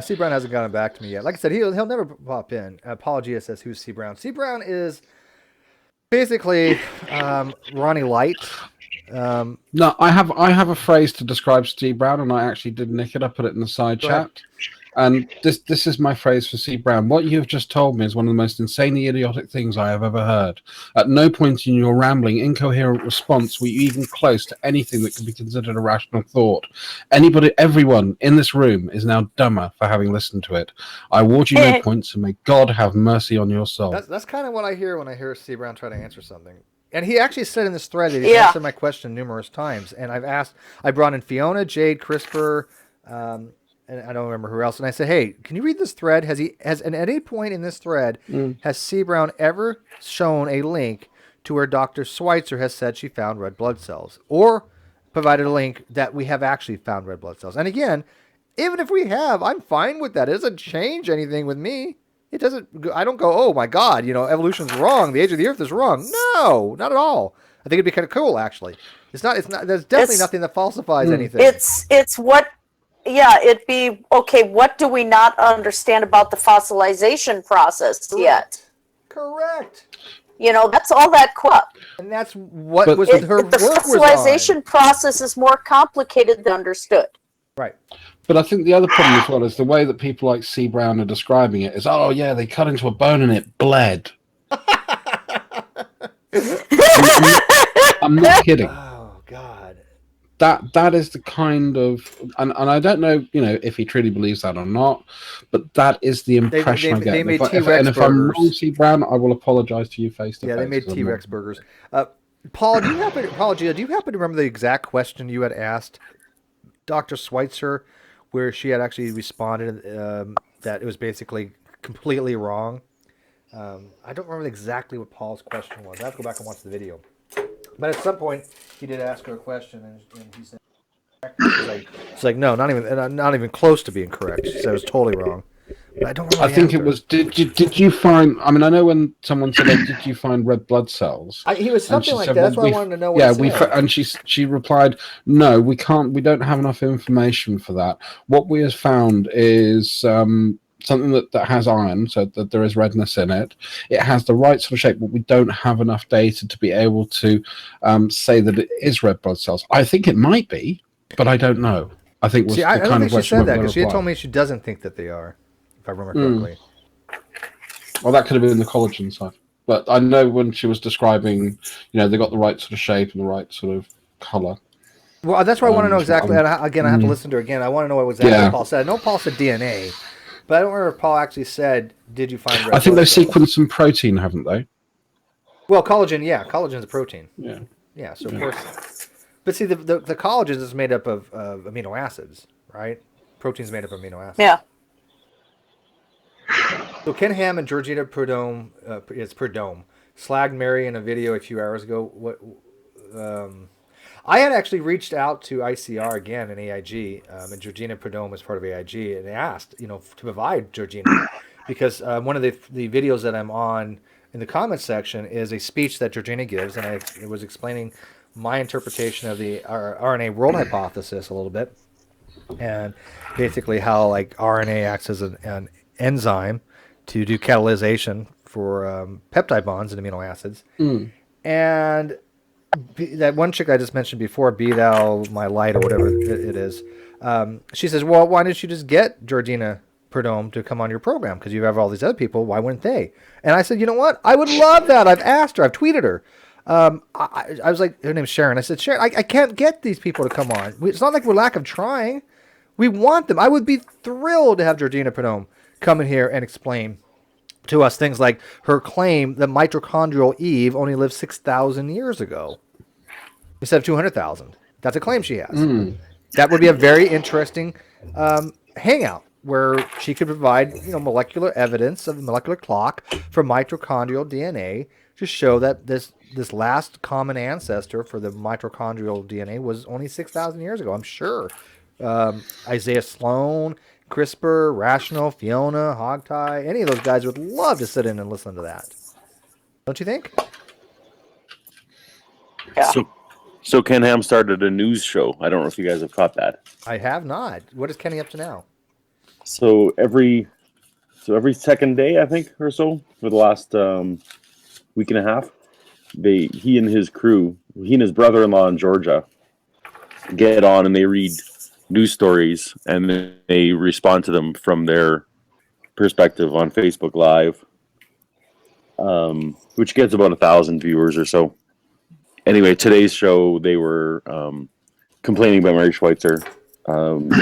C. Brown hasn't gotten back to me yet. Like I said, he'll never pop in. Apologia says, who's C. Brown? C. Brown is basically Ronnie Light. No, I have a phrase to describe Steve Brown, and I actually did nick it. I put it in the side chat. And this is my phrase for C. Brown. What you've just told me is one of the most insanely idiotic things I have ever heard. At no point in your rambling, incoherent response were you even close to anything that could be considered a rational thought. Everyone in this room is now dumber for having listened to it. I award you no points, and may God have mercy on your soul. That's kind of what I hear when I hear C. Brown try to answer something. And he actually said in this thread that he's answered my question numerous times. And I brought in Fiona, Jade, CRISPR, and I don't remember who else. And I said, hey, can you read this thread? Has at any point in this thread, has C. Brown ever shown a link to where Dr. Schweitzer has said she found red blood cells, or provided a link that we have actually found red blood cells? And again, even if we have, I'm fine with that. It doesn't change anything with me. It doesn't. I don't go, oh my God, evolution's wrong. The age of the earth is wrong. No, not at all. I think it'd be kind of cool, actually. It's not. There's definitely nothing that falsifies anything. It's what. Yeah, it'd be okay. What do we not understand about the fossilization process yet? Correct. That's all that crap. And that's what was her work was on. The fossilization process is more complicated than understood. Right. But I think the other problem as well is the way that people like C. Brown are describing it is, oh yeah, they cut into a bone and it bled. I'm not kidding. Oh God. That is the kind of, and I don't know, if he truly believes that or not, but that is the impression I get. They made T-Rex burgers. If I'm wrong, C. Brown, I will apologize to you face to face. Yeah, they made T-Rex burgers. Paul, do you happen to remember the exact question you had asked Dr. Schweitzer, where she had actually responded that it was basically completely wrong? I don't remember exactly what Paul's question was. I have to go back and watch the video. But at some point, he did ask her a question, and he said, "It's like no, not even close to being correct." She said it was totally wrong. But I don't really. I think it was. Did you find? I mean, I know when someone said, "Did you find red blood cells?" He was something like that. That's why I wanted to know. What he said. And she replied, "No, we can't. We don't have enough information for that. What we have found is." Something that has iron, so that there is redness in it. It has the right sort of shape, but we don't have enough data to be able to say that it is red blood cells. I think it might be, but I don't know. I think was I don't think she said that, because she had told me she doesn't think that they are, if I remember correctly. Well, that could have been the collagen side. But I know when she was describing, they got the right sort of shape and the right sort of color. Well, that's why I want to know exactly. And again, I have to listen to her again. I want to know what was actually Paul said. I know Paul said DNA. But I don't remember if Paul actually said, did you find red I think they've cells? sequenced some protein, haven't they? Well, collagen, yeah. Collagen's a protein. Yeah. Yeah, so of course. But see, the collagen is made up of amino acids, right? Protein's made up of amino acids. Yeah. So Ken Ham and Georgina Perdome, slagged Mary in a video a few hours ago. I had actually reached out to ICR again and AIG, and Georgina Perdome was part of AIG, and they asked, to provide Georgina, because one of the videos that I'm on in the comments section is a speech that Georgina gives, and I was explaining my interpretation of the RNA world hypothesis a little bit, and basically how RNA acts as an enzyme to do catalyzation peptide bonds and amino acids. Mm. And that one chick I just mentioned before, Be Thou My Light or whatever it is, she says, well, why didn't you just get Georgina Perdome to come on your program? Because you have all these other people. Why wouldn't they? And I said, you know what? I would love that. I've asked her. I've tweeted her. I was like, her name's Sharon. I said, Sharon, I can't get these people to come on. It's not like we're lack of trying. We want them. I would be thrilled to have Georgina Perdome come in here and explain to us things like her claim that mitochondrial Eve only lived 6,000 years ago instead of 200,000. That's a claim she has. That would be a very interesting hangout where she could provide, molecular evidence of the molecular clock for mitochondrial DNA to show that this last common ancestor for the mitochondrial DNA was only 6,000 years ago. I'm sure Isaiah Sloan, CRISPR, Rational, Fiona, Hogtie, any of those guys would love to sit in and listen to that. Don't you think? Yeah. So Ken Ham started a news show. I don't know if you guys have caught that. I have not. What is Kenny up to now? So every second day, I think, or so, for the last week and a half, he and his crew, he and his brother-in-law in Georgia, get on and they read news stories and then they respond to them from their perspective on Facebook Live, which gets about 1,000 viewers or so. Anyway, today's show, they were complaining about Mary Schweitzer,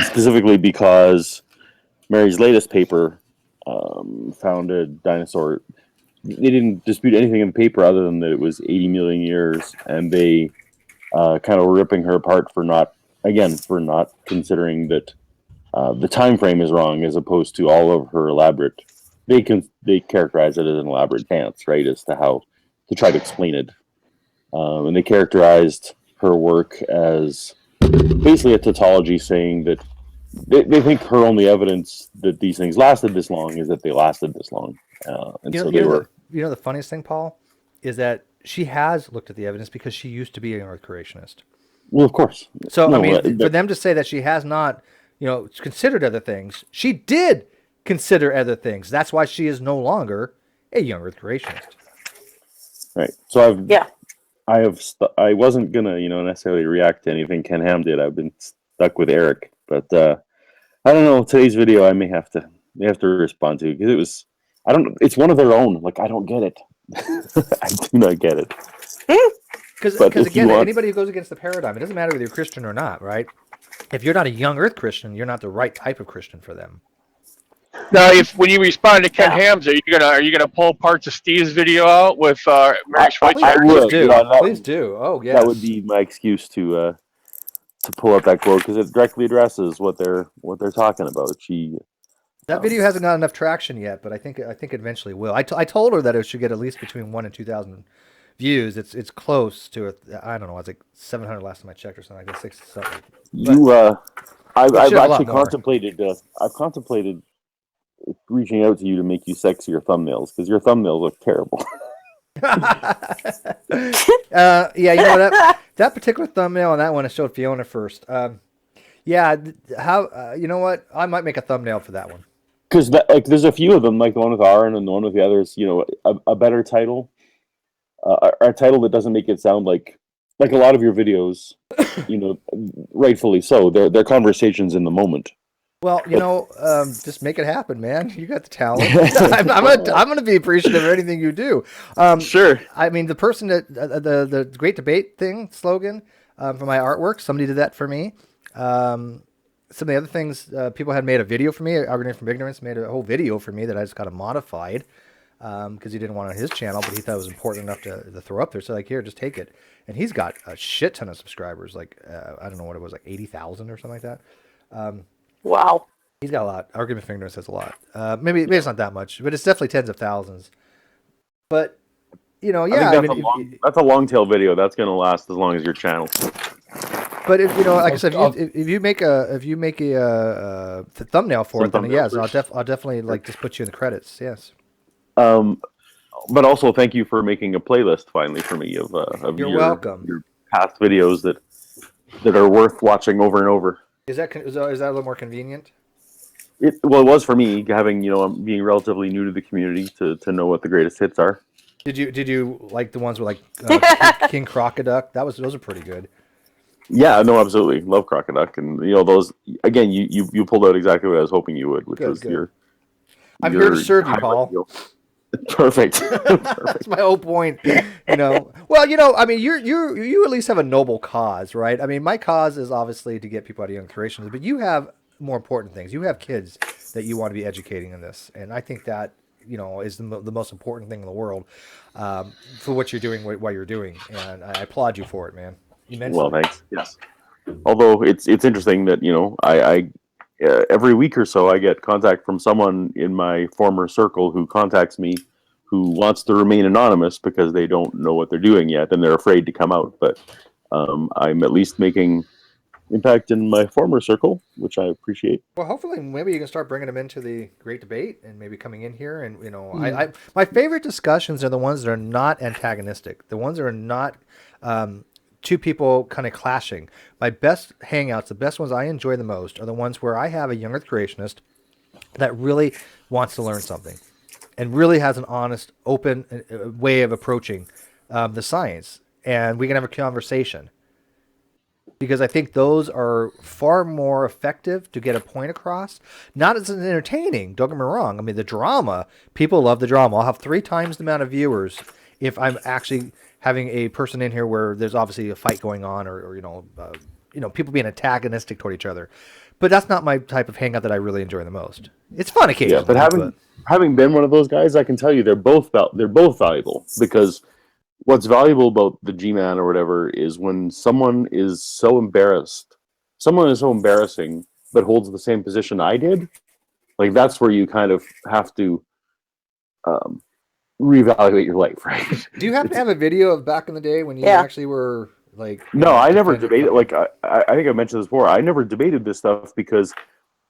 specifically because Mary's latest paper found a dinosaur. They didn't dispute anything in the paper other than that it was 80 million years, and they kind of were ripping her apart for not considering that the time frame is wrong, as opposed to all of her elaborate. They characterize it as an elaborate dance, right, as to how to try to explain it, and they characterized her work as basically a tautology, saying that they think her only evidence that these things lasted this long is that they lasted this long, and so they were. The funniest thing, Paul, is that she has looked at the evidence because she used to be an Earth creationist. Well, of course. So, for them to say that she has not, considered other things, she did consider other things. That's why she is no longer a young Earth creationist. Right. So I wasn't gonna, necessarily react to anything Ken Ham did. I've been stuck with Eric, but I don't know. Today's video, I may have to respond to, because it's one of their own. Like, I don't get it. I do not get it. Because again, anybody who goes against the paradigm, it doesn't matter whether you're Christian or not, right? If you're not a young Earth Christian, you're not the right type of Christian for them. Now, when you respond to Ken Ham's, are you gonna pull parts of Steve's video out with Mary Schweitzer? Please do. Please do. Oh, yes. That would be my excuse to pull up that quote, because it directly addresses what they're talking about. That video hasn't got enough traction yet, but I think it eventually will. I told her that it should get at least between 1,000 and 2,000 views. It's close to it. I don't know. It's like 700 last time I checked or something like that. 6 something. I've actually contemplated. I've contemplated reaching out to you to make you sexier thumbnails, because your thumbnails look terrible. Yeah, that particular thumbnail on that one, I showed Fiona first. You know what? I might make a thumbnail for that one. Because there's a few of them, like the one with Aaron and the one with the others. A better title, a title that doesn't make it sound like a lot of your videos. Rightfully so. They're conversations in the moment. Well, just make it happen, man. You got the talent. I'm gonna be appreciative of anything you do. Sure. I mean, the person that the Great Debate thing slogan for my artwork, somebody did that for me. Some of the other things, people had made a video for me. Arguing from Ignorance made a whole video for me that I just got modified because he didn't want it on his channel, but he thought it was important enough to throw up there. So here, just take it. And he's got a shit ton of subscribers. Like I don't know what it was, like 80,000 or something like that. Wow. He's got a lot. Argument for Ignorance has a lot. Maybe it's not that much, but it's definitely tens of thousands. But that's a long tail video. That's going to last as long as your channel. But if like I said, if you make a thumbnail for it, then yes, I'll definitely just put you in the credits. Yes. But also thank you for making a playlist finally for me of You're welcome. Your past videos that are worth watching over and over. Is that a little more convenient? It was for me having being relatively new to the community to know what the greatest hits are. Did you like the ones with like King Crocoduck? Those are pretty good. Yeah, no, absolutely love Crocoduck, and those again. You pulled out exactly what I was hoping you would, which was Good. I'm your here to serve you, highlight Paul. reel. Perfect. That's my whole point. Well, I mean, you at least have a noble cause, right? I mean, my cause is obviously to get people out of young creations, but you have more important things. You have kids that you want to be educating in this, and I think that is the most important thing in the world for what you're doing, what you're doing, and I applaud you for it, man. Immensely. Well, thanks. Yes. Although it's interesting that I every week or so I get contact from someone in my former circle who contacts me, who wants to remain anonymous because they don't know what they're doing yet and they're afraid to come out. But I'm at least making impact in my former circle, which I appreciate. Well, hopefully, maybe you can start bringing them into the great debate, and maybe coming in here. And my favorite discussions are the ones that are not antagonistic, the ones that are not two people kind of clashing. My best hangouts, the best ones I enjoy the most, are the ones where I have a young Earth creationist that really wants to learn something, and really has an honest, open way of approaching the science, and we can have a conversation. Because I think those are far more effective to get a point across. Not as entertaining, don't get me wrong. I mean, the drama, people love the drama. I'll have 3 times the amount of viewers if I'm actually having a person in here where there's obviously a fight going on, or people being antagonistic toward each other. But that's not my type of hangout that I really enjoy the most. It's fun occasionally. Yeah, but having been one of those guys, I can tell you they're both valuable, because what's valuable about the G-Man or whatever is when someone is so embarrassing, but holds the same position I did. Like, that's where you kind of have to reevaluate your life, right? Do you happen to have a video of back in the day when you actually were like? No, I never debated. Like, I think I mentioned this before. I never debated this stuff because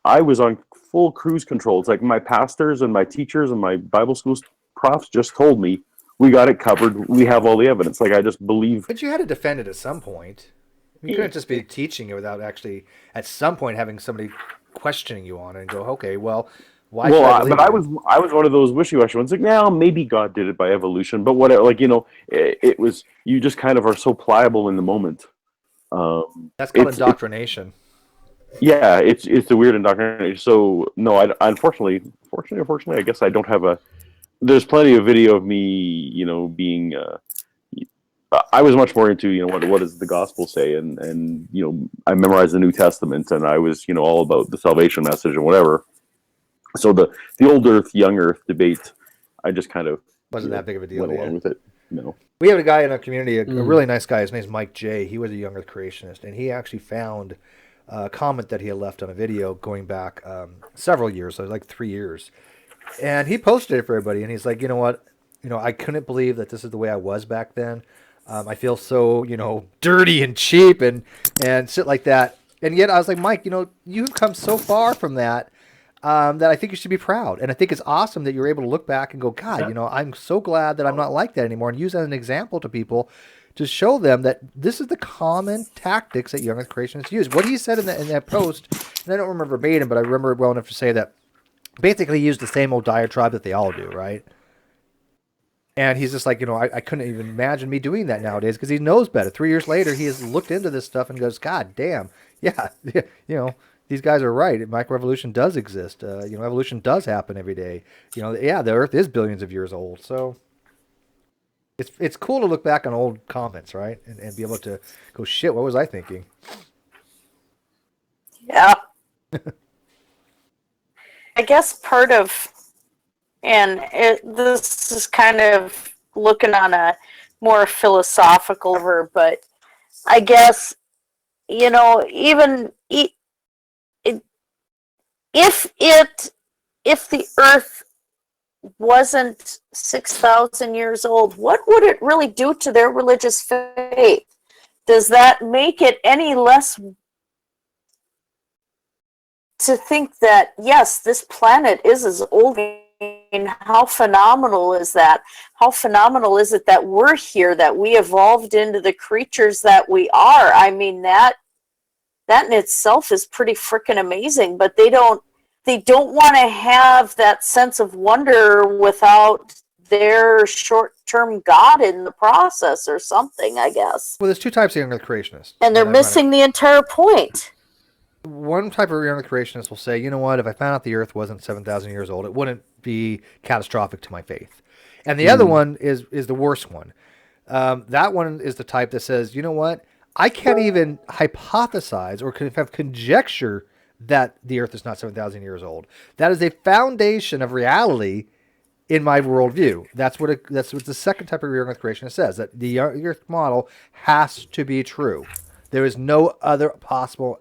I was on full cruise control. It's like my pastors and my teachers and my Bible school profs just told me, we got it covered. We have all the evidence. Like, I just believe. But you had to defend it at some point. You couldn't just be teaching it without actually, at some point, having somebody questioning you on it and go, okay, well, why? Well, but I was one of those wishy-washy ones. Like, now maybe God did it by evolution, but whatever. Like, it was. You just kind of are so pliable in the moment. That's called indoctrination. Yeah, it's a weird indoctrination. So no, I unfortunately, I guess I don't have a. There's plenty of video of me, being. I was much more into, what does the gospel say, and I memorized the New Testament, and I was, all about the salvation message and whatever. So the old Earth, young Earth debate, I just kind of wasn't that big of a deal. Went along with it. No. We have a guy in our community, a really nice guy. His name's Mike J. He was a young Earth creationist, and he actually found a comment that he had left on a video going back several years, so like 3 years. And he posted it for everybody, and he's like, you know what? I couldn't believe that this is the way I was back then. I feel so, dirty and cheap and shit like that. And yet I was like, Mike, you've come so far from that that I think you should be proud. And I think it's awesome that you're able to look back and go, God, I'm so glad that I'm not like that anymore, and use that as an example to people to show them that this is the common tactics that young Earth creationists use. What he said in that post, and I don't remember verbatim, but I remember it well enough to say that basically he used the same old diatribe that they all do, right? And he's just like, I couldn't even imagine me doing that nowadays, because he knows better. 3 years later, he has looked into this stuff and goes, God damn, yeah, these guys are right. Microevolution does exist. Evolution does happen every day. The Earth is billions of years old. So it's cool to look back on old comments, right? And be able to go, shit, what was I thinking? Yeah. I guess part of, and this is kind of looking on a more philosophical level, but I guess, even if the Earth wasn't 6,000 years old, what would it really do to their religious faith? Does that make it any less to think that, yes, this planet is as old? How phenomenal is that? How phenomenal is it that we're here, that we evolved into the creatures that we are? I mean, that in itself is pretty freaking amazing, but they don't they don't want to have that sense of wonder without their short-term God in the process or something, I guess. Well, there's two types of young earth creationists. And they're that I missing the entire point. One type of young earth creationist will say, you know what, if I found out the earth wasn't 7,000 years old, it wouldn't be catastrophic to my faith. And the other one is the worst one. That one is the type that says, you know what, I can't even hypothesize or have conjecture that the earth is not 7,000 years old. That is a foundation of reality in my worldview. That's what the second type of young earth creationist says, that the earth model has to be true. There is no other possible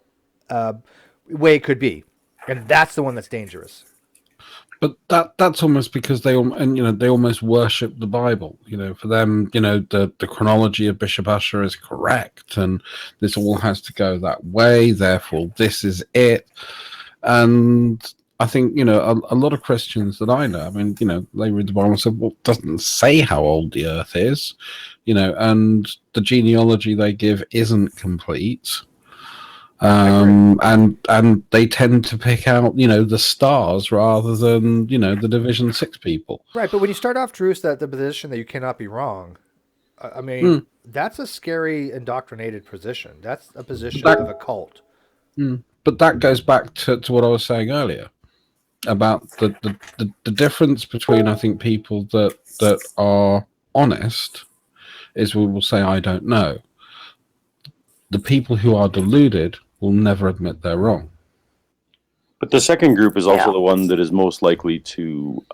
way it could be. And that's the one that's dangerous. But that's almost because they almost worship the Bible. For them, the chronology of Bishop Ussher is correct, and this all has to go that way. Therefore, this is it. And I think a lot of Christians that I know, they read the Bible and say, "Well, it doesn't say how old the Earth is," and the genealogy they give isn't complete. And they tend to pick out the stars rather than the Division 6 people. Right, but when you start off, Drew, that the position that you cannot be wrong, that's a scary indoctrinated position. That's a position of a cult. But that goes back to what I was saying earlier about the difference between, I think, people that are honest is we will say I don't know. The people who are deluded will never admit they're wrong. But the second group is also the one that is most likely to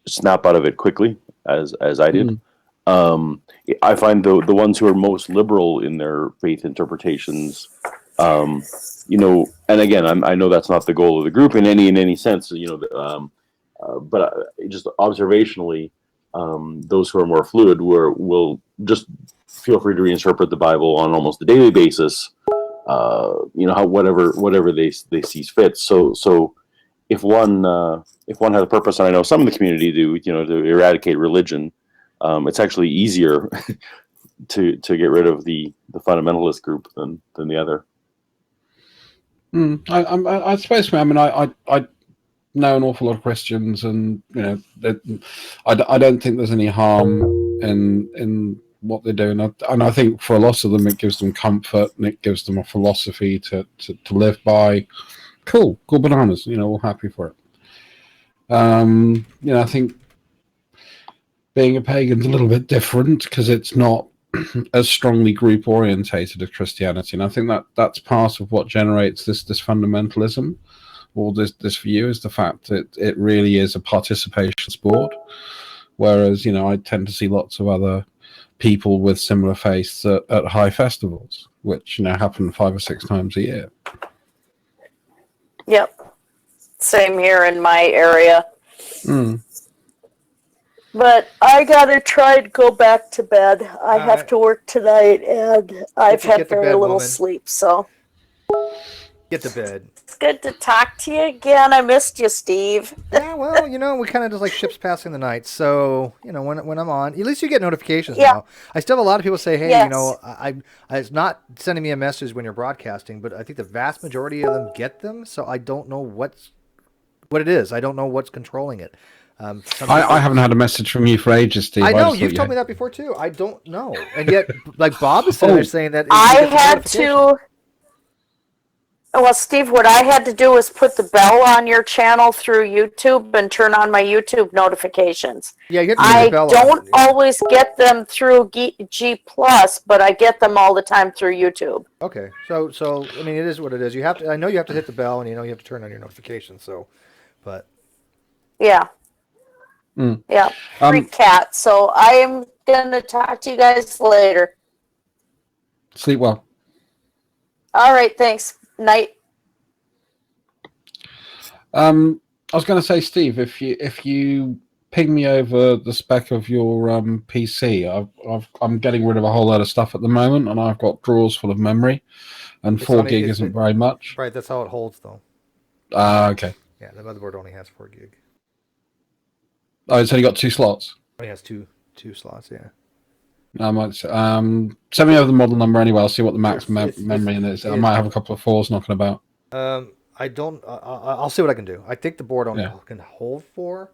snap out of it quickly, as I did. I find the ones who are most liberal in their faith interpretations, and again, I know that's not the goal of the group in any sense, but just observationally, those who are more fluid will just feel free to reinterpret the Bible on almost a daily basis. Whatever they see fit. So if one had a purpose, and I know some of the community do, to eradicate religion, it's actually easier to get rid of the fundamentalist group than the other. I suppose. I know an awful lot of Christians, and I don't think there's any harm in what they're doing, and I think for a lot of them it gives them comfort and it gives them a philosophy to live by. Cool bananas, all happy for it. I think being a pagan's a little bit different because it's not as strongly group orientated as Christianity, and I think that's part of what generates this fundamentalism or this view, is the fact that it really is a participation sport, whereas I tend to see lots of other people with similar faiths at high festivals, which happen 5 or 6 times a year. Yep, same here in my area. But I gotta try to go back to bed. I have to work tonight, and I've had very little sleep. So get to bed. It's good to talk to you again. I missed you, Steve. Yeah, well, we kind of just like ships passing the night. So, when I'm on, at least you get notifications now. I still have a lot of people say, hey, I it's not sending me a message when you're broadcasting, but I think the vast majority of them get them. So I don't know what it is. I don't know what's controlling it. I haven't had a message from you for ages, Steve. I know, you've told me that before too. I don't know. And yet, like Bob is sitting there saying that I had to... Well, Steve, what I had to do was put the bell on your channel through YouTube and turn on my YouTube notifications. Yeah, you have to turn the bell on. I don't always get them through G+, but I get them all the time through YouTube. Okay, so it is what it is. You have to. I know you have to hit the bell, and you have to turn on your notifications. But yeah, yeah, free cat. So I am gonna talk to you guys later. Sleep well. All right, thanks. Night. I was going to say, Steve, if you ping me over the spec of your PC, I'm getting rid of a whole load of stuff at the moment, and I've got drawers full of memory, and 4 gig isn't very much. Right, that's how it holds, though. Okay. Yeah, the motherboard only has 4 gig. Oh, it's only got 2 slots. It only has two slots, yeah. I might send me over the model number anyway. I'll see what the max memory in is. I might have a couple of 4s knocking about. I don't. I'll see what I can do. I think the board Yeah. can hold 4.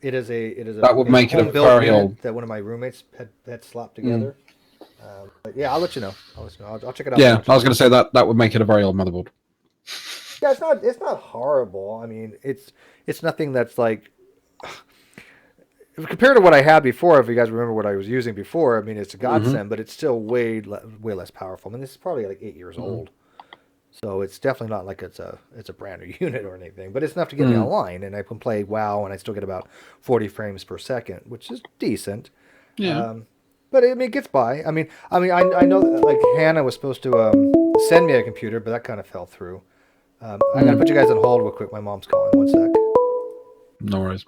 It is a That would make it a home-built very unit old. that one of my roommates had slapped together. But yeah, I'll let you know. I'll check it out. Yeah, I was going to say that would make it a very old motherboard. Yeah, it's not horrible. I mean, it's nothing that's like compared to what I had before. If you guys remember what I was using before, I mean, it's a godsend, but it's still way less powerful. I mean, this is probably like 8 years old, so it's definitely not like it's a brand new unit or anything. But it's enough to get me online, and I can play WoW, and I still get about 40 frames per second, which is decent. Yeah. But I mean, it gets by. I mean, I know that, like Hannah was supposed to send me a computer, but that kind of fell through. I'm gonna put you guys on hold real quick. My mom's calling. 1 sec. No worries.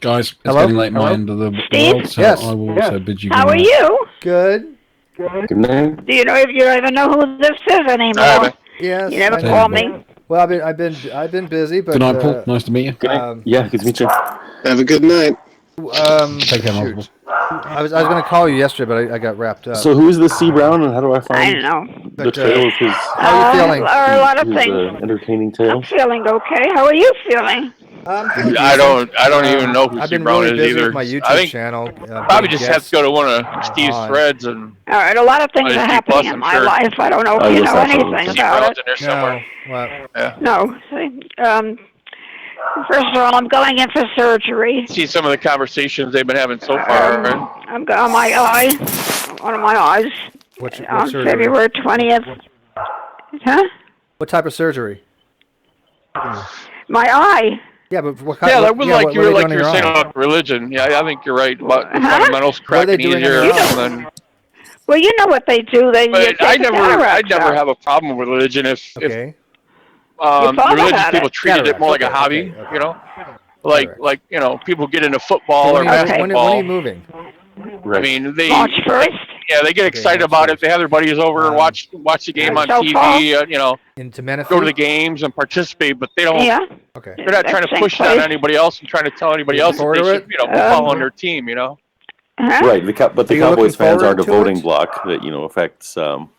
Guys, it's Hello? getting late in my end of the Steve? world, so Yes. I will also bid you How good are night. you? Good. Good night. Do you know if you even know who this is anymore? Yes. You never I know. call me. Well, I've been busy, but Good night, Paul. Nice to meet you. Good night. Yeah, good to meet you. Have a good night. Take care, shoot. Multiple. I was going to call you yesterday, but I got wrapped up. So who is this C. Brown, and how do I I find don't know. the But, tale of his, how are you feeling? A lot of his things. entertaining I'm tale? feeling okay. How are you feeling? Feeling I decent. don't even know who I've Steve been Brown really is busy either. with my YouTube I think channel. probably just have to go to one of Steve's on. threads and All right, a lot of things Well, are Steve happening Plus, in I'm my sure. life. I don't know Oh, if you yes, know absolutely. anything Steve about Brown's it. in there somewhere. No. Well, Yeah. No. See, first of all, I'm going in for surgery. See some of the conversations they've been having so far. Right? I'm going on my eye, one of my eyes, what on surgery? February 20th. Huh? What type of surgery? My eye. Yeah, but what kind? Yeah, what, that was yeah, like what you are were they like doing you in were your saying eye? about religion. Yeah, I think you're right. But the Huh? fundamentals What are they cracking doing in easier. your eye? And then, Well, you know what they do. They but take I the never cataracts out. have a problem with religion if Okay. Your the father religious had people it. treated it Cataracts, more like a okay, hobby. okay. You know, Cataracts. like people get into So football or when are you, basketball. when are you moving? I mean, they March 1st. they get excited March about it. 1st. They have their buddies over and watch the game on So far. TV. Into Menifee? Go to the games and participate, but they don't. Yeah. Okay. They're not trying to Same push it on place. anybody else and trying to tell anybody You else that looking they forward should, to it? follow on their team. Huh? Right, but the Are you Cowboys looking fans forward aren't a to voting it? bloc that affects Well,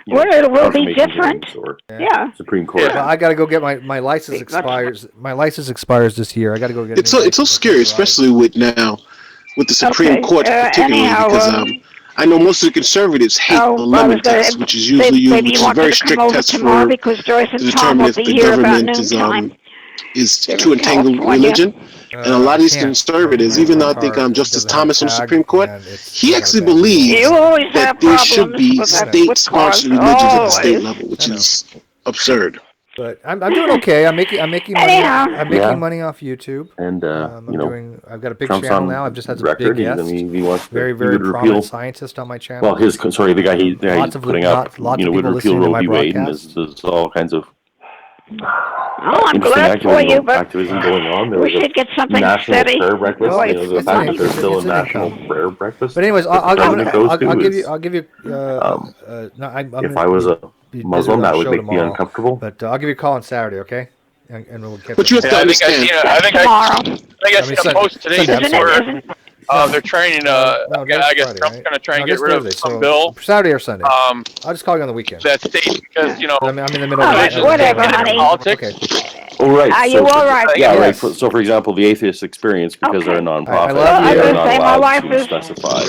it will be confirmation different. hearings or Yeah. Supreme Court. Yeah. Well, I got to go get my license expires. My license expires this year. I got to go get. It's so scary, especially with the Supreme Okay, Court particularly, anyhow, because I know most of the conservatives hate the I lemon was gonna- test, which is usually used, maybe which you is a wanted very to come strict over test tomorrow for because Joyce to and Tom determine will if be the here about government noontime. is They're to in entangle California. religion. And a lot of these Can't. conservatives, even though I think Car Justice doesn't have Thomas on the tag, Supreme Court, and it's he got a actually bad deal. believes You always that have there should problems be with that, state-sponsored with religions at the cars, state always. level, which I know. is absurd. But I'm doing okay. I'm making money. Anyhow. I'm making Yeah. money off YouTube. And I've got a big Trump's channel on now. I've just had some record. big guests. He wants Very he very would prominent repeal. scientist on my channel. Well, the guy he's Lots of putting lo- out, lots of would people repeal listening to Roe my v. Wade, and broadcasts. there's all kinds of Oh, I'm interesting glad for you, but activism going on. There we was should get a something national steady. prayer breakfast. No, The it's fact an that there's income. still It's a an national income. prayer breakfast. But anyways, that the president goes to is, I'll give you. No, I'm if I was a be busy Muslim, with our that would show make me tomorrow. uncomfortable. But I'll give you a call on Saturday, okay? And we'll catch But you have up. to I think understand. I think Tomorrow. I seen a post today Sunday, I'm where sorry. they're trying. No, I today's guess Friday, Trump's right? going to try and No, get today's rid of Thursday, some so bill. Saturday or Sunday. Um, I'll just call you on the weekend. that states because I'm in the middle All of right, whatever, honey. politics. Okay. Oh, right. Are so you all right? Yeah, Yes. right. So, for example, the atheist experience, because they're a Okay. nonprofit, I love you. they I are was not gonna say, my allowed life to is- specify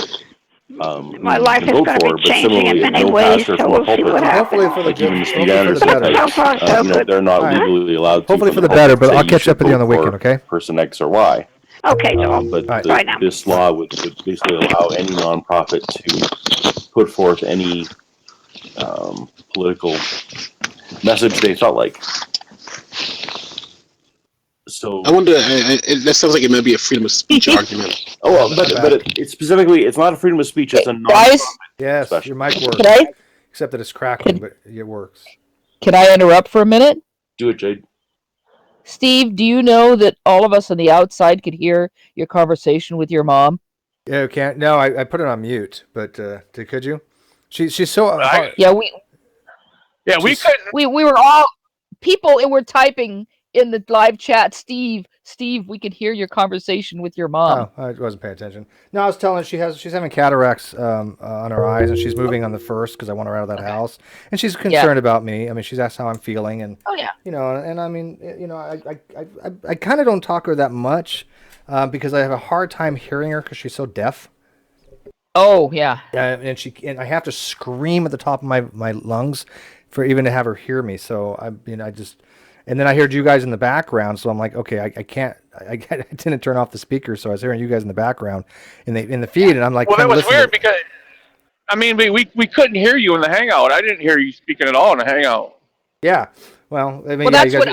My who life to is vote going to for. be But changing similarly, in if many no ways, pastor so from a we'll see pulpit, what Hopefully happens. for the like good. even Steve Hopefully for the Anderson better. types, So far, so good. they're not All right. legally allowed to. Hopefully from for the pulpit better, but say I'll you catch should up with you on the vote weekend, for okay? Person X or Y. Okay, Joel. But All right. Bye now. this law would basically allow any nonprofit to put forth any political message they felt like. So I wonder. That sounds like it might be a freedom of speech argument. oh well, but it's specifically it's not a freedom of speech. It's a Guys, Yes, Special. your mic works. can I Except that it's crackling, but it works. interrupt for a minute? do it, Jade. Steve, do you know that all of us on the outside could hear your conversation with your mom? Yeah, you can't. No, I put it on mute, but could you? She's so. Yeah, we Yeah, we Just- couldn't. we were all people and were typing in the live chat, Steve, we can hear your conversation with your mom. Oh, I wasn't paying attention. No, I was telling her she's having cataracts on her eyes, and she's moving on the 1st because I want her out of that house, and she's concerned about me. I mean, she's asked how I'm feeling, and Oh yeah. and I mean, I kind of don't talk to her that much because I have a hard time hearing her because she's so deaf. Oh yeah. And I have to scream at the top of my lungs for even to have her hear me. So and then I heard you guys in the background, so I'm like, okay, I didn't turn off the speaker, so I was hearing you guys in the background in the feed, and I'm like, Well, that was weird because, I mean, we couldn't hear you in the Hangout. I didn't hear you speaking at all in the Hangout. Yeah. Well, I mean, Well, that's what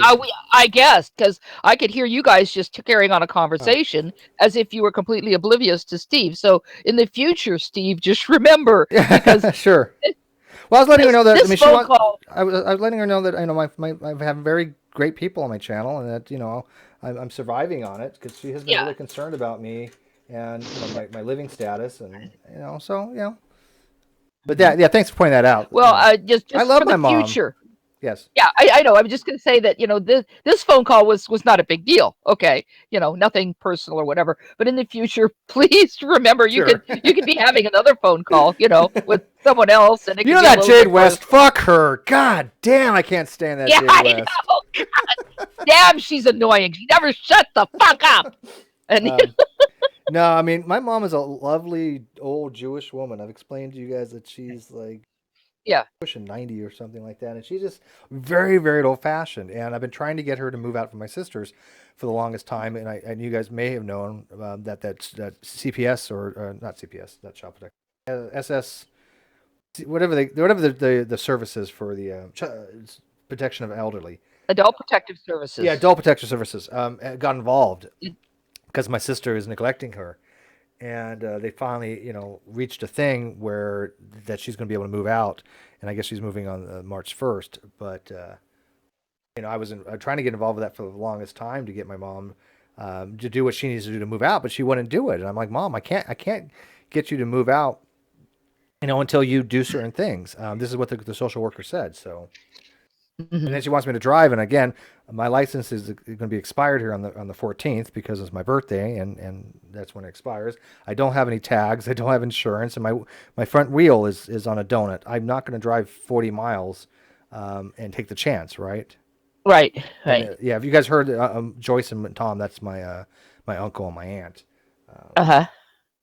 I guessed, because I could hear you guys just carrying on a conversation as if you were completely oblivious to Steve. So in the future, Steve, just remember, because sure. Well, I was letting her know that. This phone call. I was letting her know that I have very great people on my channel, and that I'm surviving on it because she has been really concerned about me and my living status, and so. But thanks for pointing that out. Well, just I love for my the mom. future. Yes. Yeah, I know. I'm just going to say that, this phone call was not a big deal. Okay. Nothing personal or whatever. But in the future, please remember you could be having another phone call, with someone else. And it could be that Jade West, fuck her. God damn, I can't stand that Jade West. I know. God damn, she's annoying. She never shut the fuck up. And no, I mean, my mom is a lovely old Jewish woman. I've explained to you guys that she's like pushing 90 or something like that, and she's just very, very old-fashioned. And I've been trying to get her to move out from my sister's for the longest time, and you guys may have known that CPS or not CPS, not Child Protective, SS, whatever the services for the protection of elderly. Adult Protective Services. Yeah, Adult Protective Services got involved because my sister is neglecting her. And they finally, reached a thing where that she's going to be able to move out, and I guess she's moving on March 1st. But I was trying to get involved with that for the longest time to get my mom to do what she needs to do to move out, but she wouldn't do it. And I'm like, Mom, I can't get you to move out, until you do certain things. This is what the social worker said. So. And then she wants me to drive, and again, my license is going to be expired here on the 14th because it's my birthday, and that's when it expires. I don't have any tags, I don't have insurance, and my front wheel is on a donut. I'm not going to drive 40 miles and take the chance, right? Right. Yeah, have you guys heard Joyce and Tom? That's my my uncle and my aunt. I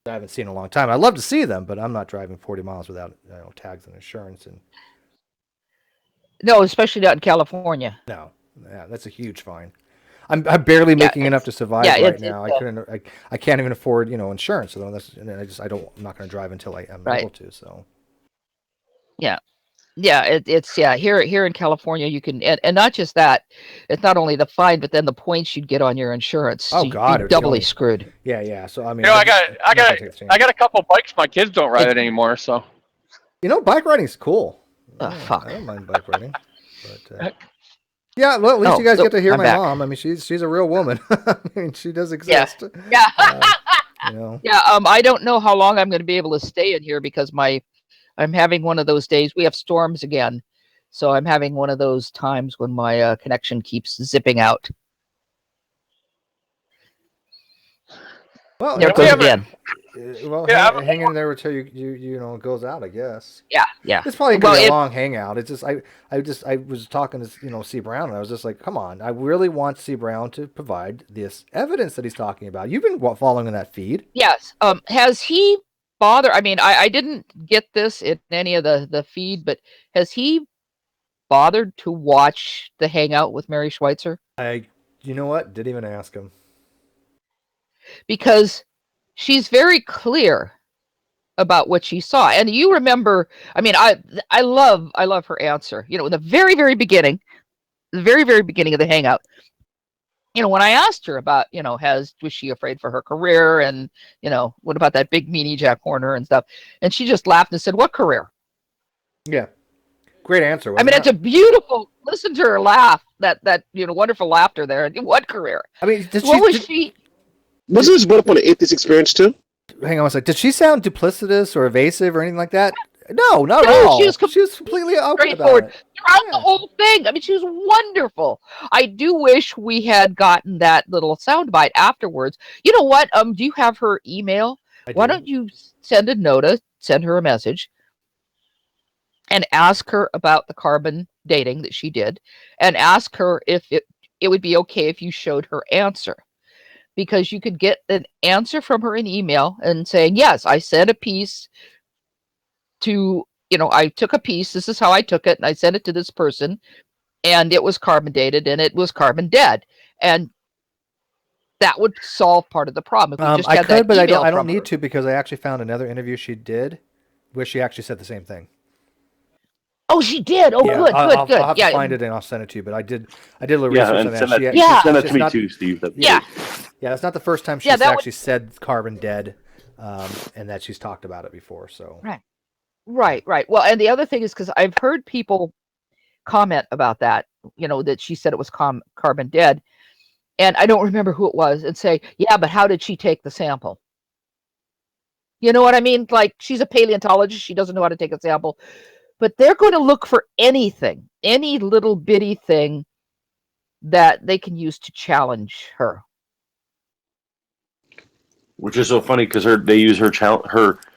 haven't seen in a long time. I'd love to see them, but I'm not driving 40 miles without tags and insurance and. No, especially not in California. No, yeah, that's a huge fine. I'm barely making enough to survive right now. I can't even afford insurance. So I'm not going to drive until I'm able to. So yeah, it's here in California you can and not just that. It's not only the fine, but then the points you'd get on your insurance. Oh God, you're doubly screwed. Yeah. So I mean, I got a couple bikes. My kids don't ride it anymore, so bike riding's cool. Fuck. I don't mind bike riding, but yeah. Well, at least you guys get to hear my mom. I mean, she's a real woman. I mean, she does exist. Yeah. Yeah. I don't know how long I'm going to be able to stay in here because I'm having one of those days. We have storms again, so I'm having one of those times when my connection keeps zipping out. Well, there it goes again. Well, hang in there until you it goes out, I guess. Yeah. It's probably gonna be a long hangout. It's just I was talking to C. Brown, and I was just like, come on, I really want C. Brown to provide this evidence that he's talking about. You've been following in that feed. Yes. Has he bothered? I mean, I didn't get this in any of the feed, but has he bothered to watch the hangout with Mary Schweitzer? You know what? Didn't even ask him. Because she's very clear about what she saw. And you remember, I mean, I love her answer. In the very, very beginning of the hangout, when I asked her about, was she afraid for her career? And, what about that big meanie Jack Horner and stuff? And she just laughed and said, what career? Yeah. Great answer. I mean, it's a beautiful, listen to her laugh, that wonderful laughter there. What career? I mean, wasn't this brought up on the atheist experience too? Hang on a sec. Did she sound duplicitous or evasive or anything like that? No, not at No, all. she was She was completely open about straightforward it. throughout Yeah. the whole thing. I mean, she was wonderful. I do wish we had gotten that little soundbite afterwards. You know what? Do you have her email? I Why do. don't you send her a message, and ask her about the carbon dating that she did, and ask her if it would be okay if you showed her answer, because you could get an answer from her in email and saying, yes, I sent a piece to, I took a piece, this is how I took it, and I sent it to this person, and it was carbon dated and it was carbon dead. And that would solve part of the problem if we just I had could, that but email I don't from her. need to, because I actually found another interview she did where she actually said the same thing. Oh, she did. Oh, Yeah, good, I'll good. have yeah, to find it and I'll send it to you. But I did a little Yeah, research and on that. send that, Yeah. send that to it's me not- too, Steve. That'd be yeah, great. Yeah, that's not the first time she's Yeah, that actually said carbon dead, and that she's talked about it before. So right. Well, and the other thing is, because I've heard people comment about that, that she said it was carbon dead, and I don't remember who it was, and say, yeah, but how did she take the sample? You know what I mean? Like, she's a paleontologist, she doesn't know how to take a sample, but they're going to look for anything, any little bitty thing that they can use to challenge her. Which is so funny because they use her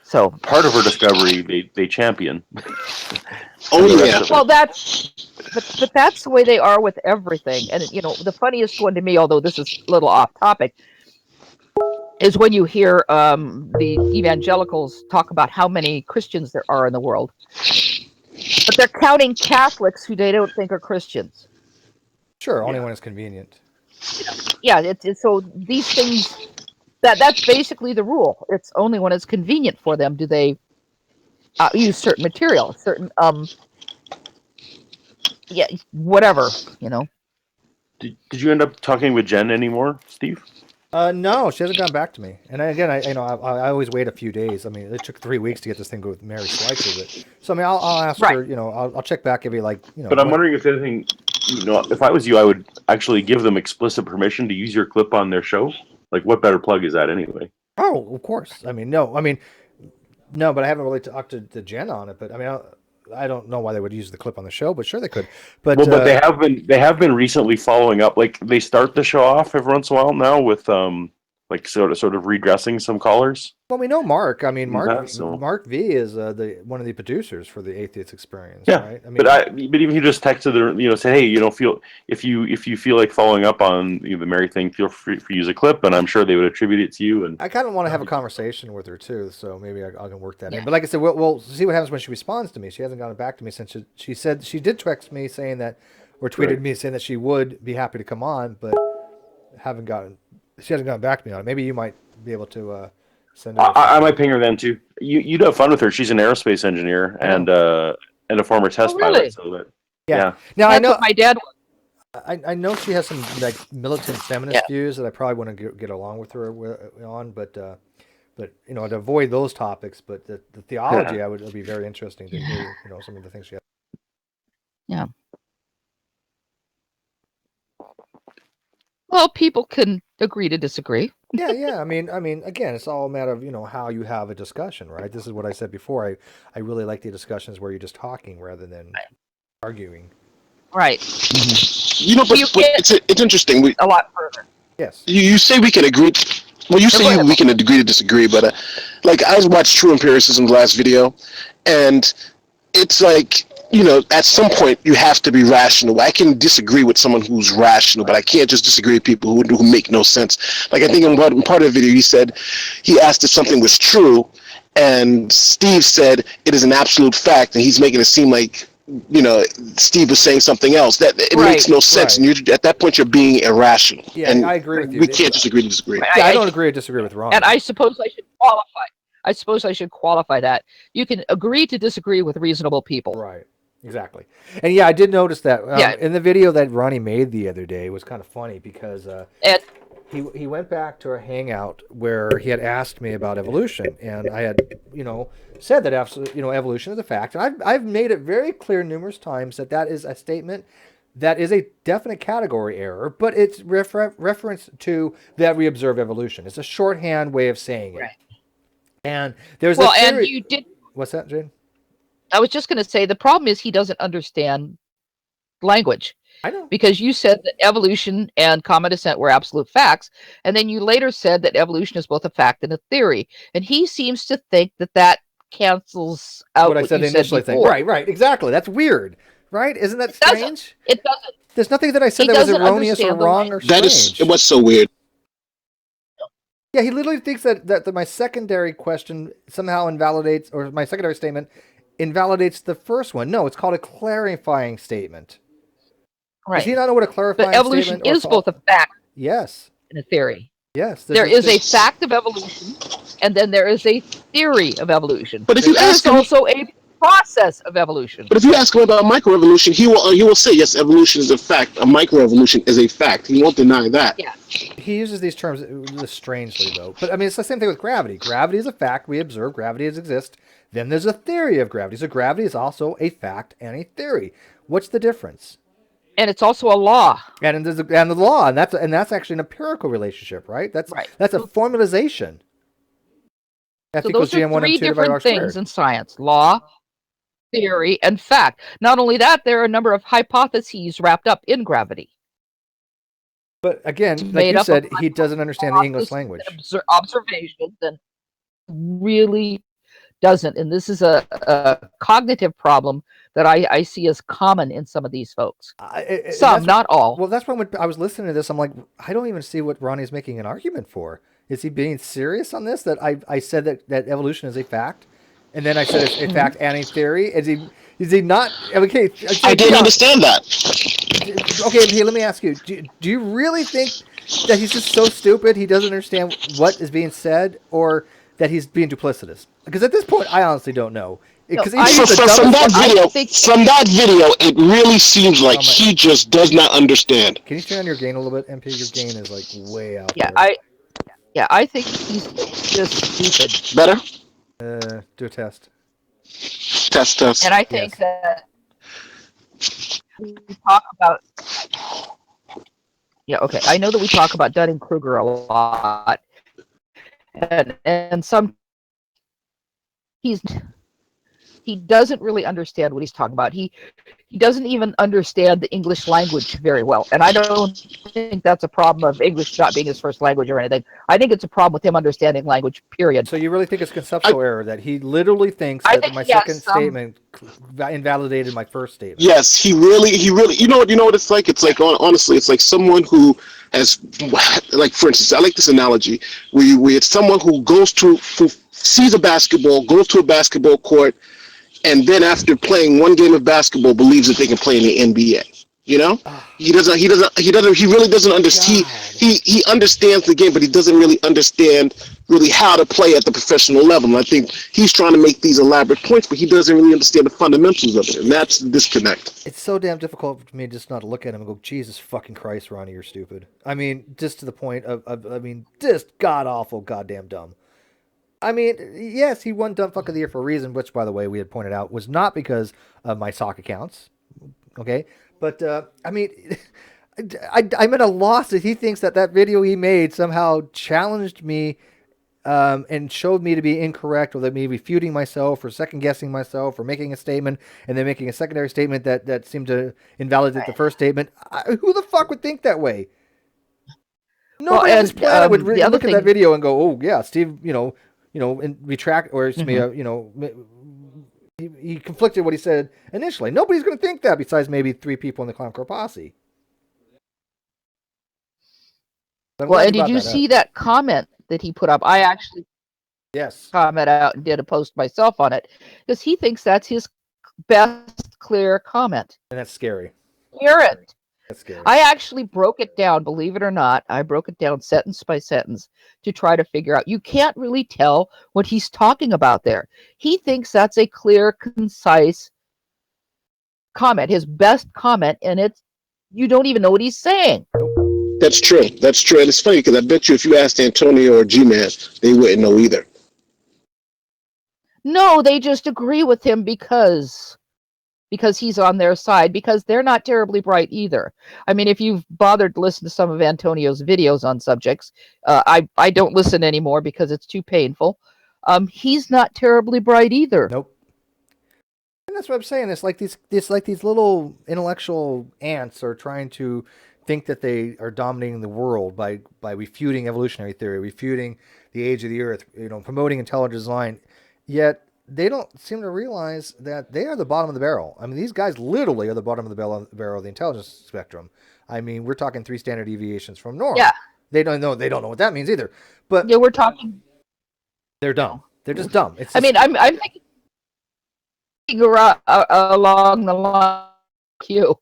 So part of her discovery. They champion. Oh, And the rest yeah. of it- well, but that's the way they are with everything. And the funniest one to me, although this is a little off topic, is when you hear the evangelicals talk about how many Christians there are in the world, but they're counting Catholics who they don't think are Christians. sure, only when it's convenient. Yeah, it's so these things that's basically the rule. It's only when it's convenient for them do they use certain material, certain whatever. Did you end up talking with Jen anymore, Steve? No, she hasn't gone back to me. And again, I always wait a few days. I mean, it took 3 weeks to get this thing go with Mary Schweitzer. But so I mean, I'll ask Right. her. I'll check back if you like. But I'm wondering if anything, if I was you, I would actually give them explicit permission to use your clip on their show. Like, what better plug is that anyway? Oh, of course. I mean, no, but I haven't really talked to Jen on it. But I mean, I don't know why they would use the clip on the show, but sure they could. But But they have been recently following up. Like, they start the show off every once in a while now with like sort of redressing some callers. well, we know Mark. I mean, So- Mark V is one of the producers for the Atheist Experience. Yeah, Right? I mean, but even if you just texted her, say, hey, if you feel like following up on the Mary thing, feel free to use a clip, and I'm sure they would attribute it to you. And I kind of want to have a conversation with her too, so maybe I can work that in. But like I said, we'll see what happens when she responds to me. She hasn't gotten back to me since she said she did text me saying that, or tweeted Right. me saying that she would be happy to come on, but she hasn't gotten back to me on it. Maybe you might be able to send her. I might ping her then too. You'd have fun with her. She's an aerospace engineer and a former test really? pilot. So that Yeah. Now That's I know what my dad was. I know she has some like militant feminist views that I probably want to get along with her on, but to avoid those topics. But the theology, it would be very interesting to hear some of the things she has. Yeah. Well, people can agree to disagree. Yeah. I mean, again, it's all a matter of how you have a discussion, right? This is what I said before. I really like the discussions where you're just talking rather than arguing. Right. But You can't- it's interesting. A lot further. Yes. You say we can agree. Well, you say go ahead. we can agree to disagree, but like I watched True Empiricism's last video, and it's like at some point you have to be rational. I can disagree with someone who's rational, but I can't just disagree with people who make no sense. Like I think in part of the video he asked if something was true, and Steve said it is an absolute fact, and he's making it seem like Steve was saying something else. That it Right. makes no sense, Right. and at that point you're being irrational. Yeah, and I agree with you. We can't just agree to disagree. Yeah, I don't agree or disagree with Ron. And I suppose I should qualify that. You can agree to disagree with reasonable people. Right. Exactly. And yeah, I did notice that Yeah. in the video that Ronnie made the other day. It was kind of funny because And he went back to a hangout where he had asked me about evolution, and I had said that evolution is a fact, and I've made it very clear numerous times that is a statement that is a definite category error, but it's reference to that we observe evolution. It's a shorthand way of saying it. Right. And there's well, a theory. and you did. What's that, Jane? I was just going to say the problem is he doesn't understand language. I know. Because you said that evolution and common descent were absolute facts, and then you later said that evolution is both a fact and a theory. And he seems to think that that cancels out What I said you initially. said before. Right, exactly. That's weird, right? Isn't that strange? It doesn't. There's nothing that I said He that was doesn't erroneous or understand the wrong or That strange. is what's so weird. Yeah, he literally thinks that my secondary question somehow invalidates, or my secondary statement invalidates the first one. No, it's called a clarifying statement. Right. Does he not know what a clarifying But evolution statement is both a fact Yes. and a theory. Yes. There is a fact of evolution, and then there is a theory of evolution. But if you there ask is him, also a process of evolution. but if you ask him about microevolution, he will say yes, evolution is a fact. A microevolution is a fact. He won't deny that. Yeah. He uses these terms strangely, though. But I mean, it's the same thing with gravity. Gravity is a fact. We observe gravity exists. Then there's a theory of gravity. So gravity is also a fact and a theory. What's the difference? And it's also a law. And there's the law, and that's actually an empirical relationship, right? That's a formalization. F So equals those are GM1 three and 2 divided by R different things squared. in science: law, theory, and fact. Not only that, there are a number of hypotheses wrapped up in gravity. But again, like Made you up said, of he doesn't understand the English hypotheses language. and observations, and really doesn't. And this is a cognitive problem that I see as common in some of these folks. Some, not all. Well, that's when I was listening to this, I'm like, I don't even see what Ronnie's making an argument for. Is he being serious on this? That I said that evolution is a fact, and then I said it's a fact and a theory. Is he not? Okay, I didn't understand that. Okay, let me ask you: do you really think that he's just so stupid he doesn't understand what is being said, or that he's being duplicitous? Because at this point, I honestly don't know. Because From that video, it really seems like he just does not understand. Can you turn on your gain a little bit, MP? Your gain is like way out. Yeah, there. I think he's just stupid. Better? Do a test. Test. And I think that we talk about. Yeah, okay. I know that we talk about Dunning-Krueger a lot, and some he doesn't really understand what he's talking about. He doesn't even understand the English language very well. And I don't think that's a problem of English not being his first language or anything. I think it's a problem with him understanding language, period. So you really think it's conceptual error that he literally thinks that my second statement invalidated my first statement? Yes, he really, you know what it's like? It's like, honestly, it's like someone who has, like, for instance, I like this analogy, where it's someone who sees a basketball, goes to a basketball court, and then after playing one game of basketball, believes that they can play in the NBA. You know, he really doesn't understand. He understands the game, but he doesn't really understand how to play at the professional level. And I think he's trying to make these elaborate points, but he doesn't really understand the fundamentals of it, and that's the disconnect. It's so damn difficult for me just not to look at him and go, Jesus fucking Christ, Ronnie, you're stupid. I mean, just to the point of just god awful, goddamn dumb. I mean, yes, he won Dumb Fuck of the Year for a reason, which, by the way, we had pointed out was not because of my sock accounts. Okay? But, I mean, I'm at a loss that he thinks that video he made somehow challenged me and showed me to be incorrect, or that me refuting myself or second-guessing myself or making a statement and then making a secondary statement that seemed to invalidate the first statement. Who the fuck would think that way? Nobody on this planet would really look at that video and go, oh, yeah, Steve, and retract, or he conflicted what he said initially. Nobody's going to think that besides maybe 3 people in the Clown Car Posse. Well, and did you see that comment that he put up? I actually comment out and did a post myself on it, because he thinks that's his best clear comment. And that's scary. Hear it. That's scary. I actually broke it down, believe it or not. I broke it down sentence by sentence to try to figure out. You can't really tell what he's talking about there. He thinks that's a clear, concise comment, his best comment, and you don't even know what he's saying. That's true. And it's funny because I bet you if you asked Antonio or G-Man, they wouldn't know either. No, they just agree with him because he's on their side, because they're not terribly bright either. I mean, if you've bothered to listen to some of Antonio's videos on subjects, I don't listen anymore because it's too painful. He's not terribly bright either. Nope. that's what I'm saying. It's like these little intellectual ants are trying to think that they are dominating the world by refuting evolutionary theory, refuting the age of the earth, promoting intelligent design. Yet they don't seem to realize that they are the bottom of the barrel. I mean, these guys literally are the bottom of the barrel of the intelligence spectrum. I mean, we're talking 3 standard deviations from norm. Yeah. They don't know what that means either. But Yeah, we're talking. they're dumb. They're just dumb. It's I just, mean, I'm thinking along the line you.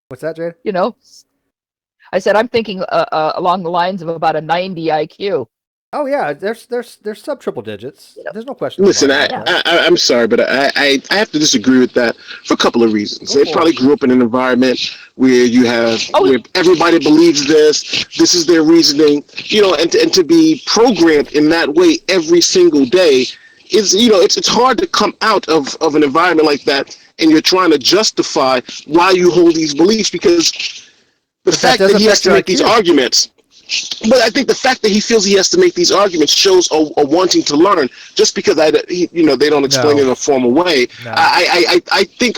what's that, Jade? I said I'm thinking along the lines of about a 90 IQ. Oh yeah, there's sub triple digits. There's no question. Listen, about that. I'm sorry, but I have to disagree with that for a couple of reasons. They probably grew up in an environment where you have where everybody believes this. This is their reasoning, and to be programmed in that way every single day is, it's hard to come out of an environment like that, and you're trying to justify why you hold these beliefs, because the fact that he has to make these arguments. But I think the fact that he feels he has to make these arguments shows a wanting to learn. Just because they don't explain it in a formal way. No. I think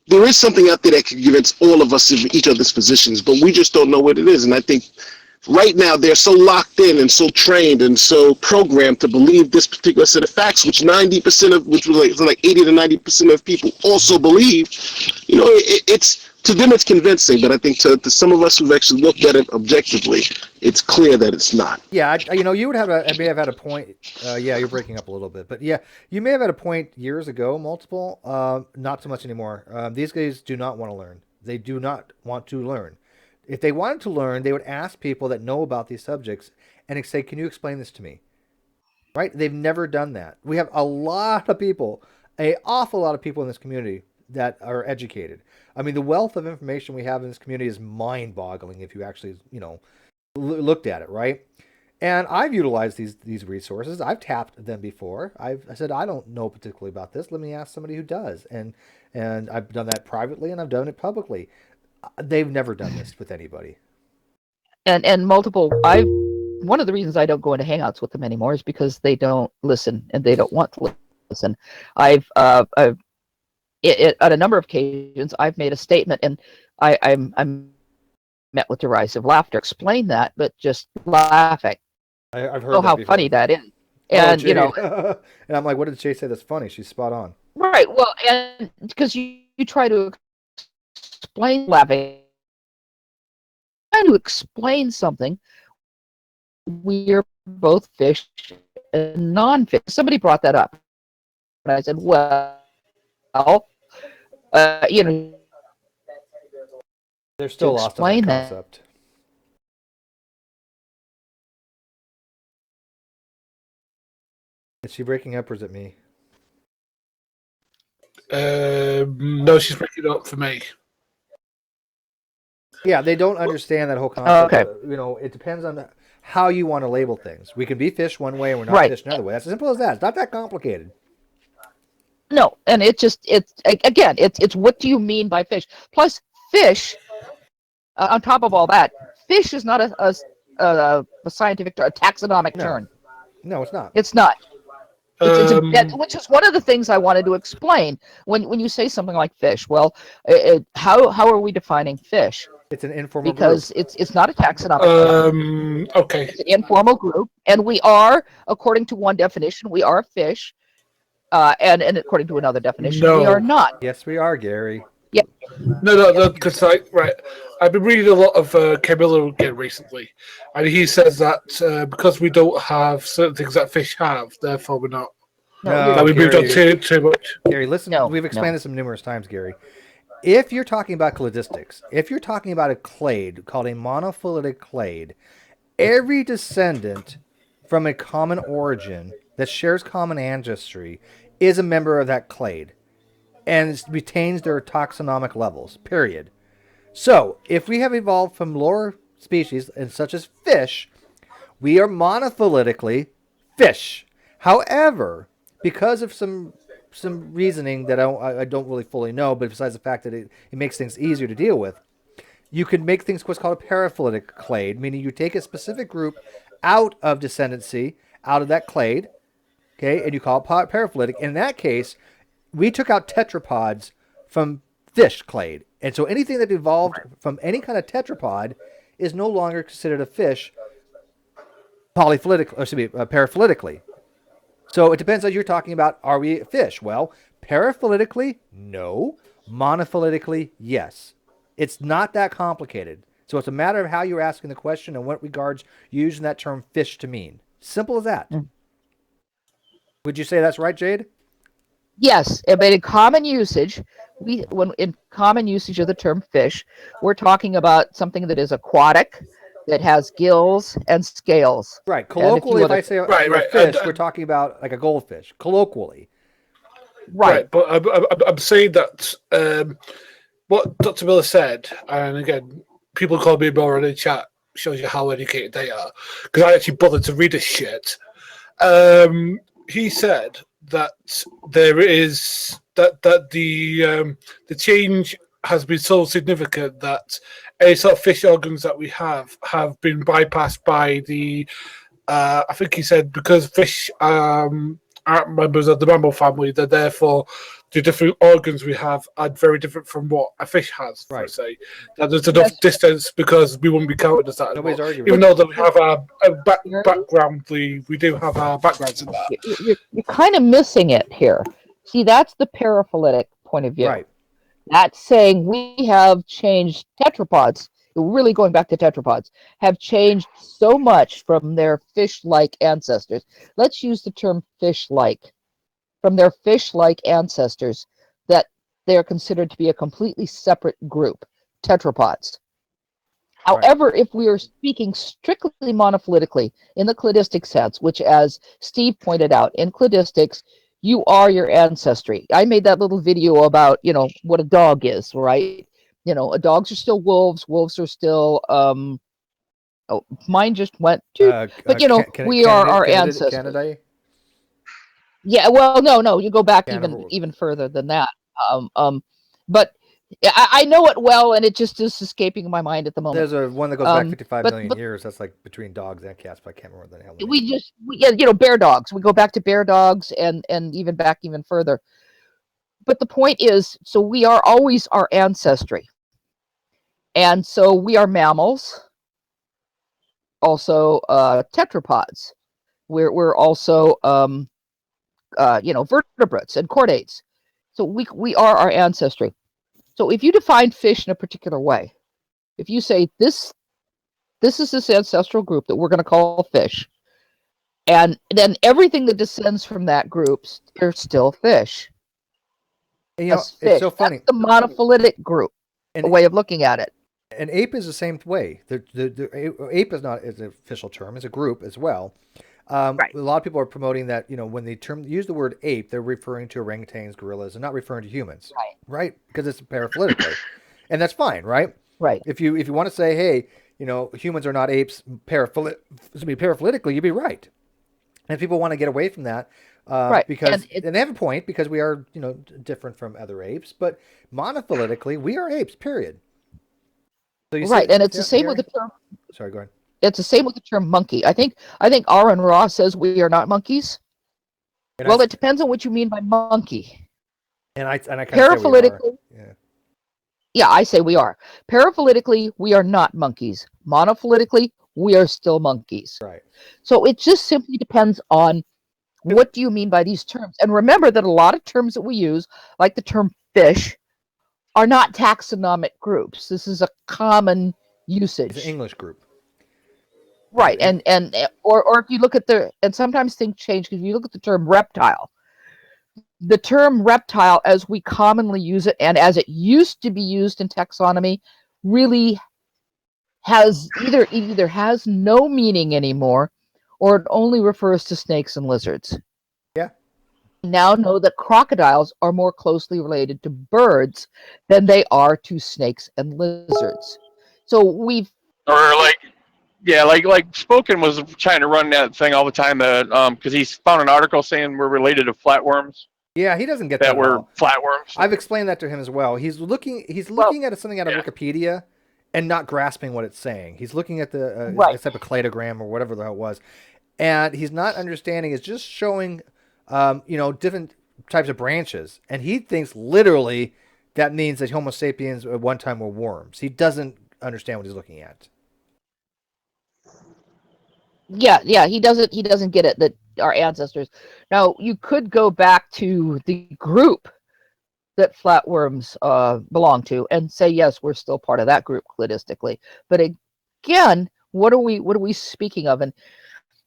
there is something out there that can convince all of us of each other's positions, but we just don't know what it is. And I think right now they're so locked in and so trained and so programmed to believe this particular set of facts, which 90% of, which was like 80 to 90% of people also believe. It's. To them, it's convincing, but I think to some of us who've actually looked at it objectively, it's clear that it's not. Yeah, you may have had a point. Yeah, you're breaking up a little bit, but yeah, you may have had a point years ago, multiple. Not so much anymore. These guys do not want to learn. They do not want to learn. If they wanted to learn, they would ask people that know about these subjects and say, "Can you explain this to me?" Right? They've never done that. We have a lot of people, an awful lot of people in this community that are educated. I mean, the wealth of information we have in this community is mind-boggling if you actually, looked at it, right? And I've utilized these resources. I've tapped them before. I said, I don't know particularly about this. Let me ask somebody who does. And I've done that privately and I've done it publicly. They've never done this with anybody. And multiple. One of the reasons I don't go into hangouts with them anymore is because they don't listen and they don't want to listen. I've on a number of occasions, I've made a statement, and I'm met with derisive laughter. Explain that, but just laughing. I've heard how before. funny that is, and and I'm like, what did Jay say? That's funny. She's spot on. Right. Well, and because you try to explain laughing, trying to explain something, we're both fish and non-fish. Somebody brought that up, and I said, well. They're still lost on that concept. Is she breaking up or is it me? No, she's breaking up for me. Yeah, they don't understand that whole concept. Okay. It depends on how you want to label things. We can be fish one way and we're not fish another way. That's as simple as that. It's not that complicated. No, and it's what do you mean by fish? Plus, fish. On top of all that, fish is not a scientific term, a taxonomic term. No, it's not. It's not. Which is one of the things I wanted to explain when you say something like fish. Well, how are we defining fish? It's an informal because group. it's not a taxonomic term. Okay. It's an informal group, and we are, according to one definition, we are fish. And according to another definition, we are not. Yes, we are, Gary. Yeah. No, because I've been reading a lot of Camillo again recently, and he says that because we don't have certain things that fish have, therefore we're not. No, we moved on too much. Gary, listen, we've explained this numerous times, Gary. If you're talking about cladistics, if you're talking about a clade called a monophyletic clade, every descendant from a common origin that shares common ancestry is a member of that clade and retains their taxonomic levels, period. So, if we have evolved from lower species, such as fish, we are monophyletically fish. However, because of some reasoning that I don't really fully know, but besides the fact that it makes things easier to deal with, you can make things what's called a paraphyletic clade, meaning you take a specific group out of descendancy, out of that clade, okay, and you call it paraphyletic. In that case, we took out tetrapods from fish clade. And so anything that evolved from any kind of tetrapod is no longer considered a fish paraphyletically. So it depends on you're talking about, are we a fish? Well, paraphyletically, no. Monophyletically, yes. It's not that complicated. So it's a matter of how you're asking the question and what regards you're using that term fish to mean. Simple as that. Would you say that's right, Jade? Yes, but in common usage, in common usage of the term fish, we're talking about something that is aquatic, that has gills and scales. Right. Colloquially, if I say Right. fish, we're talking about like a goldfish. Colloquially. Right, but I'm saying that what Dr. Miller said, and again, people call me more in the chat, shows you how educated they are, because I actually bothered to read this shit. He said that there is that the change has been so significant that any sort of fish organs that we have been bypassed by the I think he said because fish aren't members of the mammal family, that therefore the different organs we have are very different from what a fish has. Right. Per se. That there's enough distance because we wouldn't be counted as that Nobody's anymore. arguing. Even though that we have our background, we do have our backgrounds in that. You're kind of missing it here. See, that's the paraphyletic point of view. Right. That's saying we have changed tetrapods, really going back to tetrapods, have changed so much from their fish-like ancestors. Let's use the term fish-like. From their fish-like ancestors, that they are considered to be a completely separate group, tetrapods. However, if we are speaking strictly monophyletically in the cladistic sense, which as Steve pointed out, in cladistics, you are your ancestry. I made that little video about, what a dog is, right? Dogs are still wolves. Wolves are still, mine just went, but we are our ancestors. Canada? Yeah, well, no, you go back Canada. even further than that. But I know it well, and it just is escaping my mind at the moment. There's one that goes back 55 million years. That's like between dogs and cats, but I can't remember the hell. Bear dogs. We go back to bear dogs and even back even further. But the point is, so we are always our ancestry. And so we are mammals, also tetrapods. We're also vertebrates and chordates. So we are our ancestry. So if you define fish in a particular way, if you say this is this ancestral group that we're going to call fish, and then everything that descends from that group, they're still fish. And, it's so funny. That's the monophyletic group, a way of looking at it. An ape is the same way. The ape is not an official term; it's a group as well. Right. A lot of people are promoting that when they use the word ape, they're referring to orangutans, gorillas, and not referring to humans. Right? Because it's paraphyletically, and that's fine, right? Right. If you want to say, hey, humans are not apes paraphyletically, you'd be right. And people want to get away from that, right? Because and they have a point because we are different from other apes, but monophyletically we are apes. Period. So and it's the same with the term. Sorry, go ahead. It's the same with the term monkey. I think Aaron Ross says we are not monkeys. It depends on what you mean by monkey. And I kind of paraphyletically. I say we are. Paraphyletically, we are not monkeys. Monophyletically, we are still monkeys. Right. So it just simply depends on what do you mean by these terms. And remember that a lot of terms that we use, like the term fish, are not taxonomic groups. This is a common usage. It's an English group. Right. And if you look at and sometimes things change because if you look at the term reptile, the term reptile as we commonly use it and as it used to be used in taxonomy really has either has no meaning anymore or it only refers to snakes and lizards. Yeah. Now know that crocodiles are more closely related to birds than they are to snakes and lizards. So like Spoken was trying to run that thing all the time because he found an article saying we're related to flatworms. Yeah, he doesn't get that. We're flatworms. I've explained that to him as well. He's looking at something out of Wikipedia and not grasping what it's saying. He's looking at the type of cladogram or whatever the hell it was, and he's not understanding. It's just showing, different types of branches, and he thinks literally that means that Homo sapiens at one time were worms. He doesn't understand what he's looking at. Yeah, he doesn't get it that our ancestors. Now, you could go back to the group that flatworms belong to and say, yes, we're still part of that group cladistically. But again, what are we speaking of? And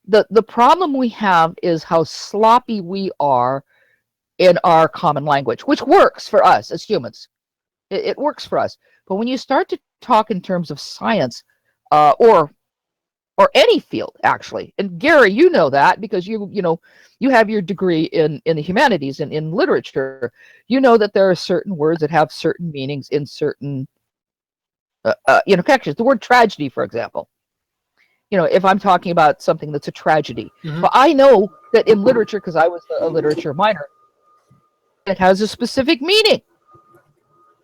the problem we have is how sloppy we are in our common language, which works for us as humans. It works for us. But when you start to talk in terms of science, or any field, actually, and Gary, you know that because you have your degree in the humanities and in literature. You know that there are certain words that have certain meanings in certain connections. The word tragedy, for example. If I'm talking about something that's a tragedy, but I know that in literature, because I was a literature minor, it has a specific meaning.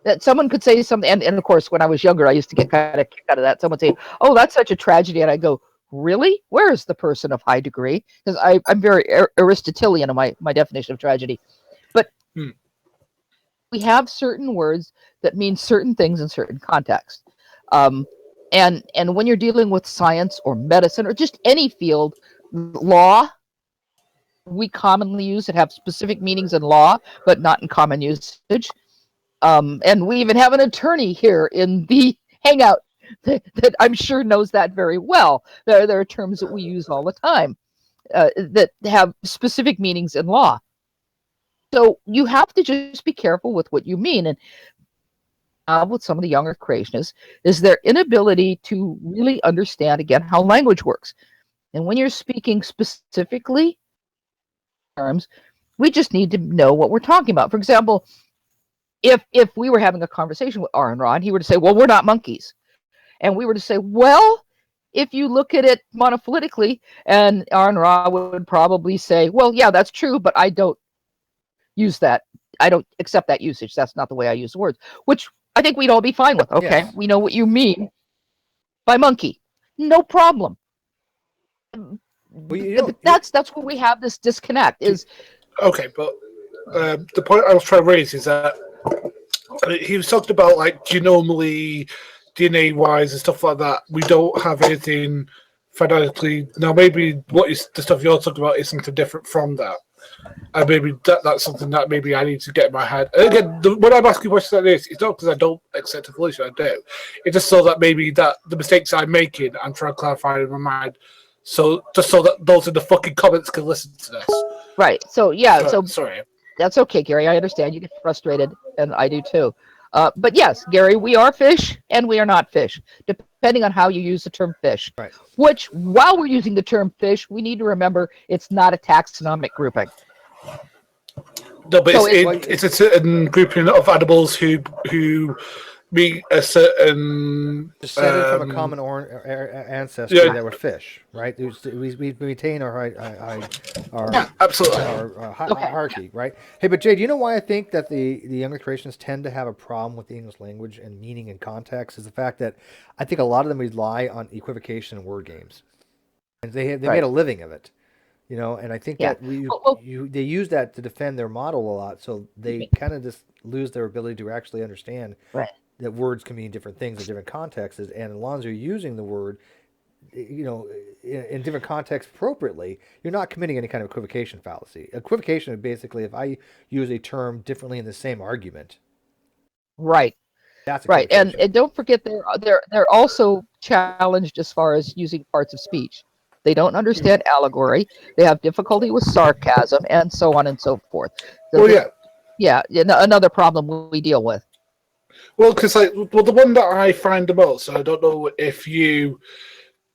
That someone could say something, and of course, when I was younger, I used to get kind of kicked out of that. Someone say, "Oh, that's such a tragedy," and I go, "Really? Where is the person of high degree?" Because I'm very Aristotelian in my definition of tragedy. But we have certain words that mean certain things in certain contexts. And when you're dealing with science or medicine or just any field, law, we commonly use that have specific meanings in law, but not in common usage. And we even have an attorney here in the Hangout that I'm sure knows that very well. There are terms that we use all the time that have specific meanings in law. So you have to just be careful with what you mean. And with some of the younger creationists is their inability to really understand, again, how language works. And when you're speaking specifically terms, we just need to know what we're talking about. For example, if we were having a conversation with Aaron Ra, he were to say, well, we're not monkeys. And we were to say, well, if you look at it monophyletically, and Aaron Ra would probably say, well, yeah, that's true, but I don't use that. I don't accept that usage. That's not the way I use the words, which I think we'd all be fine with. Okay, yes. We know what you mean by monkey. No problem. Well, that's where we have this disconnect. Is okay, but the point I was trying to raise is that he was talking about like genomically, DNA-wise, and stuff like that. We don't have anything phonetically. Now, maybe the stuff you're talking about is something different from that. And maybe that's something that maybe I need to get in my head. And again, when I'm asking questions like this, it's not because I don't accept evolution, I do. It's just so that maybe that the mistakes I'm making, I'm trying to clarify in my mind. So just so that those in the fucking comments can listen to this. Right. So yeah. So sorry. That's okay, Gary. I understand. You get frustrated, and I do too. But yes, Gary, we are fish and we are not fish, depending on how you use the term fish. Right. Which, while we're using the term fish, we need to remember it's not a taxonomic grouping. No, but so it's a certain grouping of animals who meet a certain descended from a common ancestor that were fish, right? We maintain our absolutely our hierarchy, right? Hey, but Jay, do you know why I think that the younger creationists tend to have a problem with the English language and meaning and context? Is the fact that I think a lot of them rely on equivocation and word games, and they made a living of it. And I think that they use that to defend their model a lot, so they kind of just lose their ability to actually understand that words can mean different things in different contexts. And as long as you're using the word, in different contexts appropriately, you're not committing any kind of equivocation fallacy. Equivocation is basically if I use a term differently in the same argument. Right. That's right. And don't forget they're also challenged as far as using parts of speech. They don't understand allegory. They have difficulty with sarcasm, and so on and so forth. So another problem we deal with. Well, because the one that I find the most, I don't know if you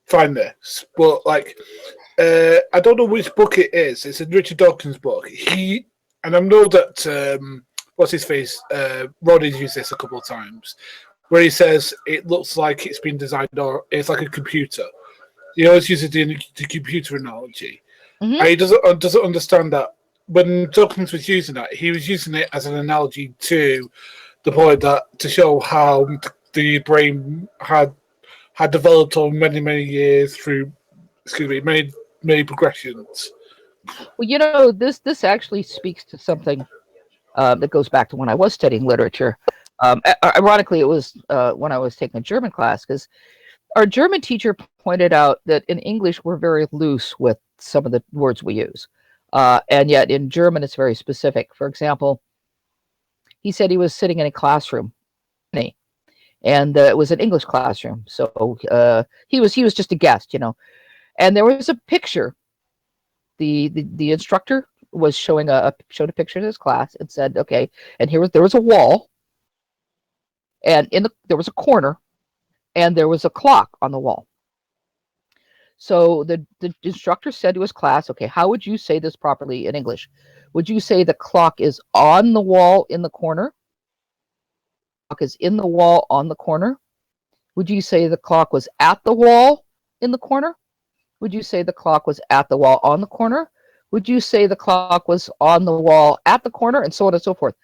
find this, but I don't know which book it is. It's in Richard Dawkins' book. And I know that what's his face? Roddy's used this a couple of times, where he says it looks like it's been designed, or it's like a computer. He always uses the computer analogy. Mm-hmm. And he doesn't understand that when Dawkins was using that, he was using it as an analogy to the point that to show how the brain had developed over many years through, many progressions. Well, this actually speaks to something that goes back to when I was studying literature. Ironically, it was when I was taking a German class, because our German teacher pointed out that in English we're very loose with some of the words we use, and yet in German it's very specific. For example, he said he was sitting in a classroom, and it was an English classroom, so he was just a guest, and there was a picture. The instructor was showed a picture to his class and said, okay, and there was a wall, and there was a corner, and there was a clock on the wall. So the instructor said to his class, okay, how would you say this properly in English? Would you say the clock is on the wall in the corner? The clock is in the wall on the corner? Would you say the clock was at the wall in the corner? Would you say the clock was at the wall on the corner? Would you say the clock was on the wall at the corner? And so on and so forth.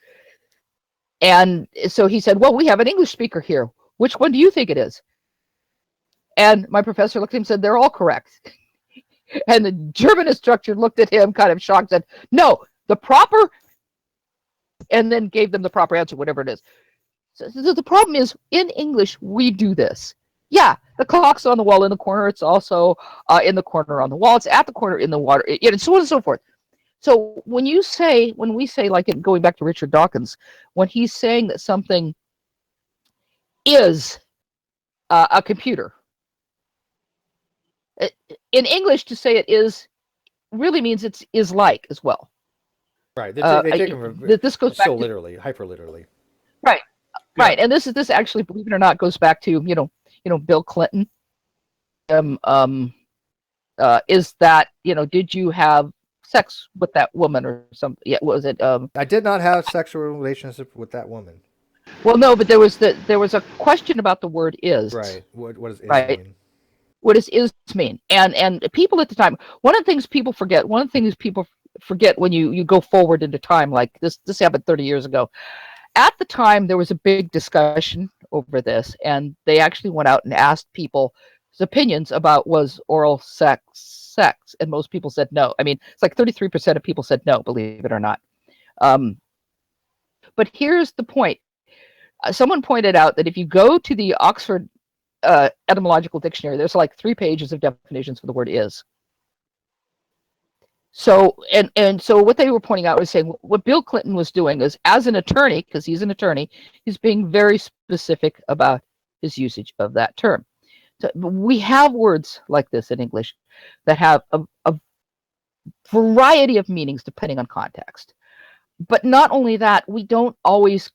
And so he said, well, we have an English speaker here. Which one do you think it is? And my professor looked at him and said, they're all correct. And the German instructor looked at him kind of shocked and said, no, the proper, and then gave them the proper answer, whatever it is. So the problem is, in English, we do this. Yeah, the clock's on the wall in the corner. It's also in the corner on the wall. It's at the corner in the water, and so on and so forth. So when we say, like going back to Richard Dawkins, when he's saying that something is a computer, in English, to say it is really means it is like as well. Right. They take them this goes back literally, hyper literally. Right. Yeah. Right. And this actually, believe it or not, goes back to Bill Clinton. Is that did you have sex with that woman or something? Yeah, was it? I did not have sexual relationship with that woman. Well, no, but there was a question about the word "is." Right. What does "is" mean? What does "is" mean? And people at the time, one of the things people forget when you go forward into time, like this happened 30 years ago. At the time, there was a big discussion over this, and they actually went out and asked people's opinions about was oral sex, and most people said no. I mean, it's like 33% of people said no, believe it or not. But here's the point. Someone pointed out that if you go to the Oxford etymological dictionary, there's like 3 pages of definitions for the word "is." So and so what they were pointing out was saying what Bill Clinton was doing is, as an attorney, because he's an attorney, he's being very specific about his usage of that term. So we have words like this in English that have a variety of meanings depending on context. But not only that, we don't always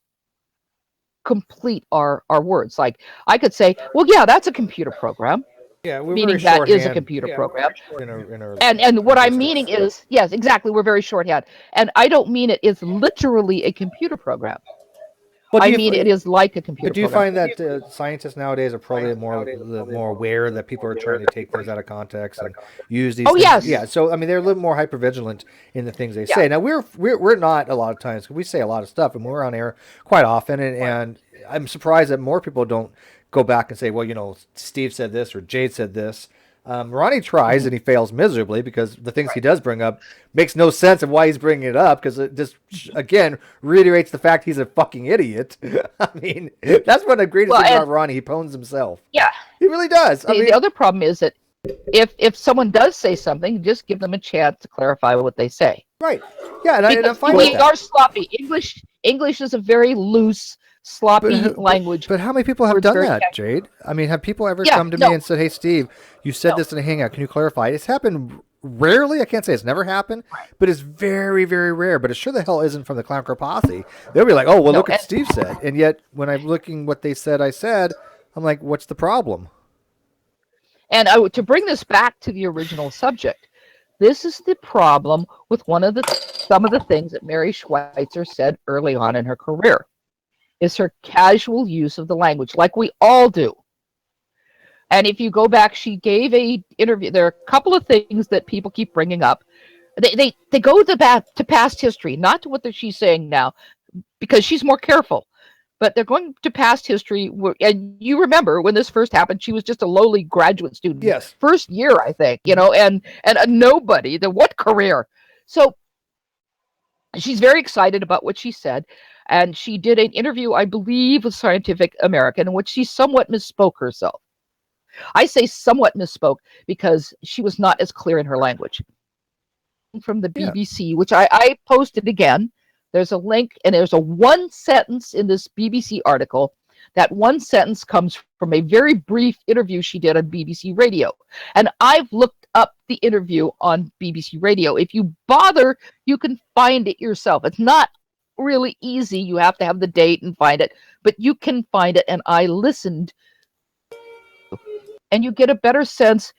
complete our words. Like I could say, well, yeah, that's a computer program. Yeah, we're meaning very that is a computer program. And what I'm meaning is, yes, exactly, we're very shorthand. And I don't mean it is literally a computer program. I mean it is like a computer program. But do you find that scientists nowadays are probably more aware that people are trying to take things out of context and use these things? Yes. Yeah, so I mean they're a little more hypervigilant in the things they say. Now we're not a lot of times, we say a lot of stuff and we're on air quite often, and I'm surprised that more people don't go back and say, well, Steve said this or Jade said this. Ronnie tries and he fails miserably because the things he does bring up makes no sense of why he's bringing it up, because it just, again, reiterates the fact he's a fucking idiot. I mean, that's one of the greatest things about Ronnie. He pwns himself. Yeah. He really does. The other problem is that if someone does say something, just give them a chance to clarify what they say. Right. Yeah, and I'm fine with that. We are sloppy. English is a very loose, sloppy language. But how many people have done that, Jade? I mean, have people ever come to me and said, hey, Steve, you said this in a hangout. Can you clarify? It's happened rarely. I can't say it's never happened, but it's very, very rare. But it sure the hell isn't from the Clown Car Posse. They'll be like, oh, well, look what Steve said. And yet, when I'm looking what they said, I'm like, what's the problem? And to bring this back to the original subject, this is the problem with some of the things that Mary Schweitzer said early on in her career, is her casual use of the language, like we all do. And if you go back, she gave a interview. There are a couple of things that people keep bringing up. They go to past history, not to what she's saying now, because she's more careful. but they're going to past history. And you remember when this first happened, she was just a lowly graduate student. Yes. First year, I think, and a nobody. What career? So she's very excited about what she said. And she did an interview, I believe, with Scientific American, in which she somewhat misspoke herself. I say somewhat misspoke because she was not as clear in her language. From the BBC, which I posted again. There's a link, and there's a one sentence in this BBC article. That one sentence comes from a very brief interview she did on BBC Radio. And I've looked up the interview on BBC Radio. If you bother, you can find it yourself. It's not really easy. You have to have the date and find it, but you can find it. And I listened, and you get a better sense.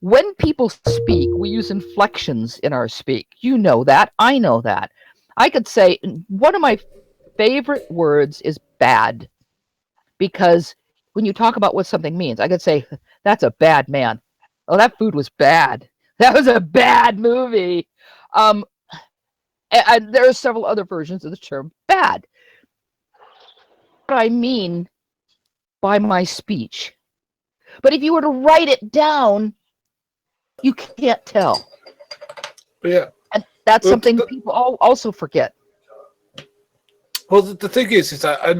When people speak, we use inflections in our speak. You know that. I know that. I could say one of my favorite words is bad, because when you talk about what something means, I could say, that's a bad man. Oh, that food was bad. That was a bad movie. And there are several other versions of the term bad. What I mean by my speech. But if you were to write it down, you can't tell. Yeah. And that's something people also forget. Well, the thing is that I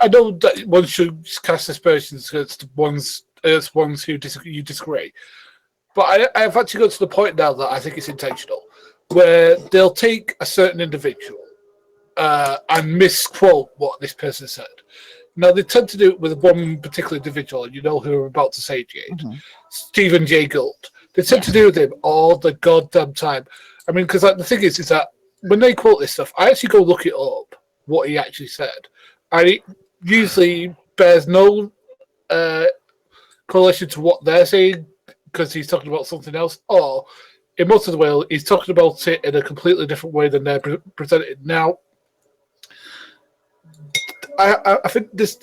know that one should cast aspersions against ones who you disagree, but I've actually got to the point now that I think it's intentional, where they'll take a certain individual and misquote what this person said. Now, they tend to do it with one particular individual, and you know who I'm about to say, Jade. Mm-hmm. Stephen Jay Gould. They tend to do with him all the goddamn time. I mean, because the thing is that when they quote this stuff, I actually go look it up, what he actually said. And it usually bears no correlation to what they're saying, because he's talking about something else, or in most of the way, he's talking about it in a completely different way than they're presented. Now, I think this.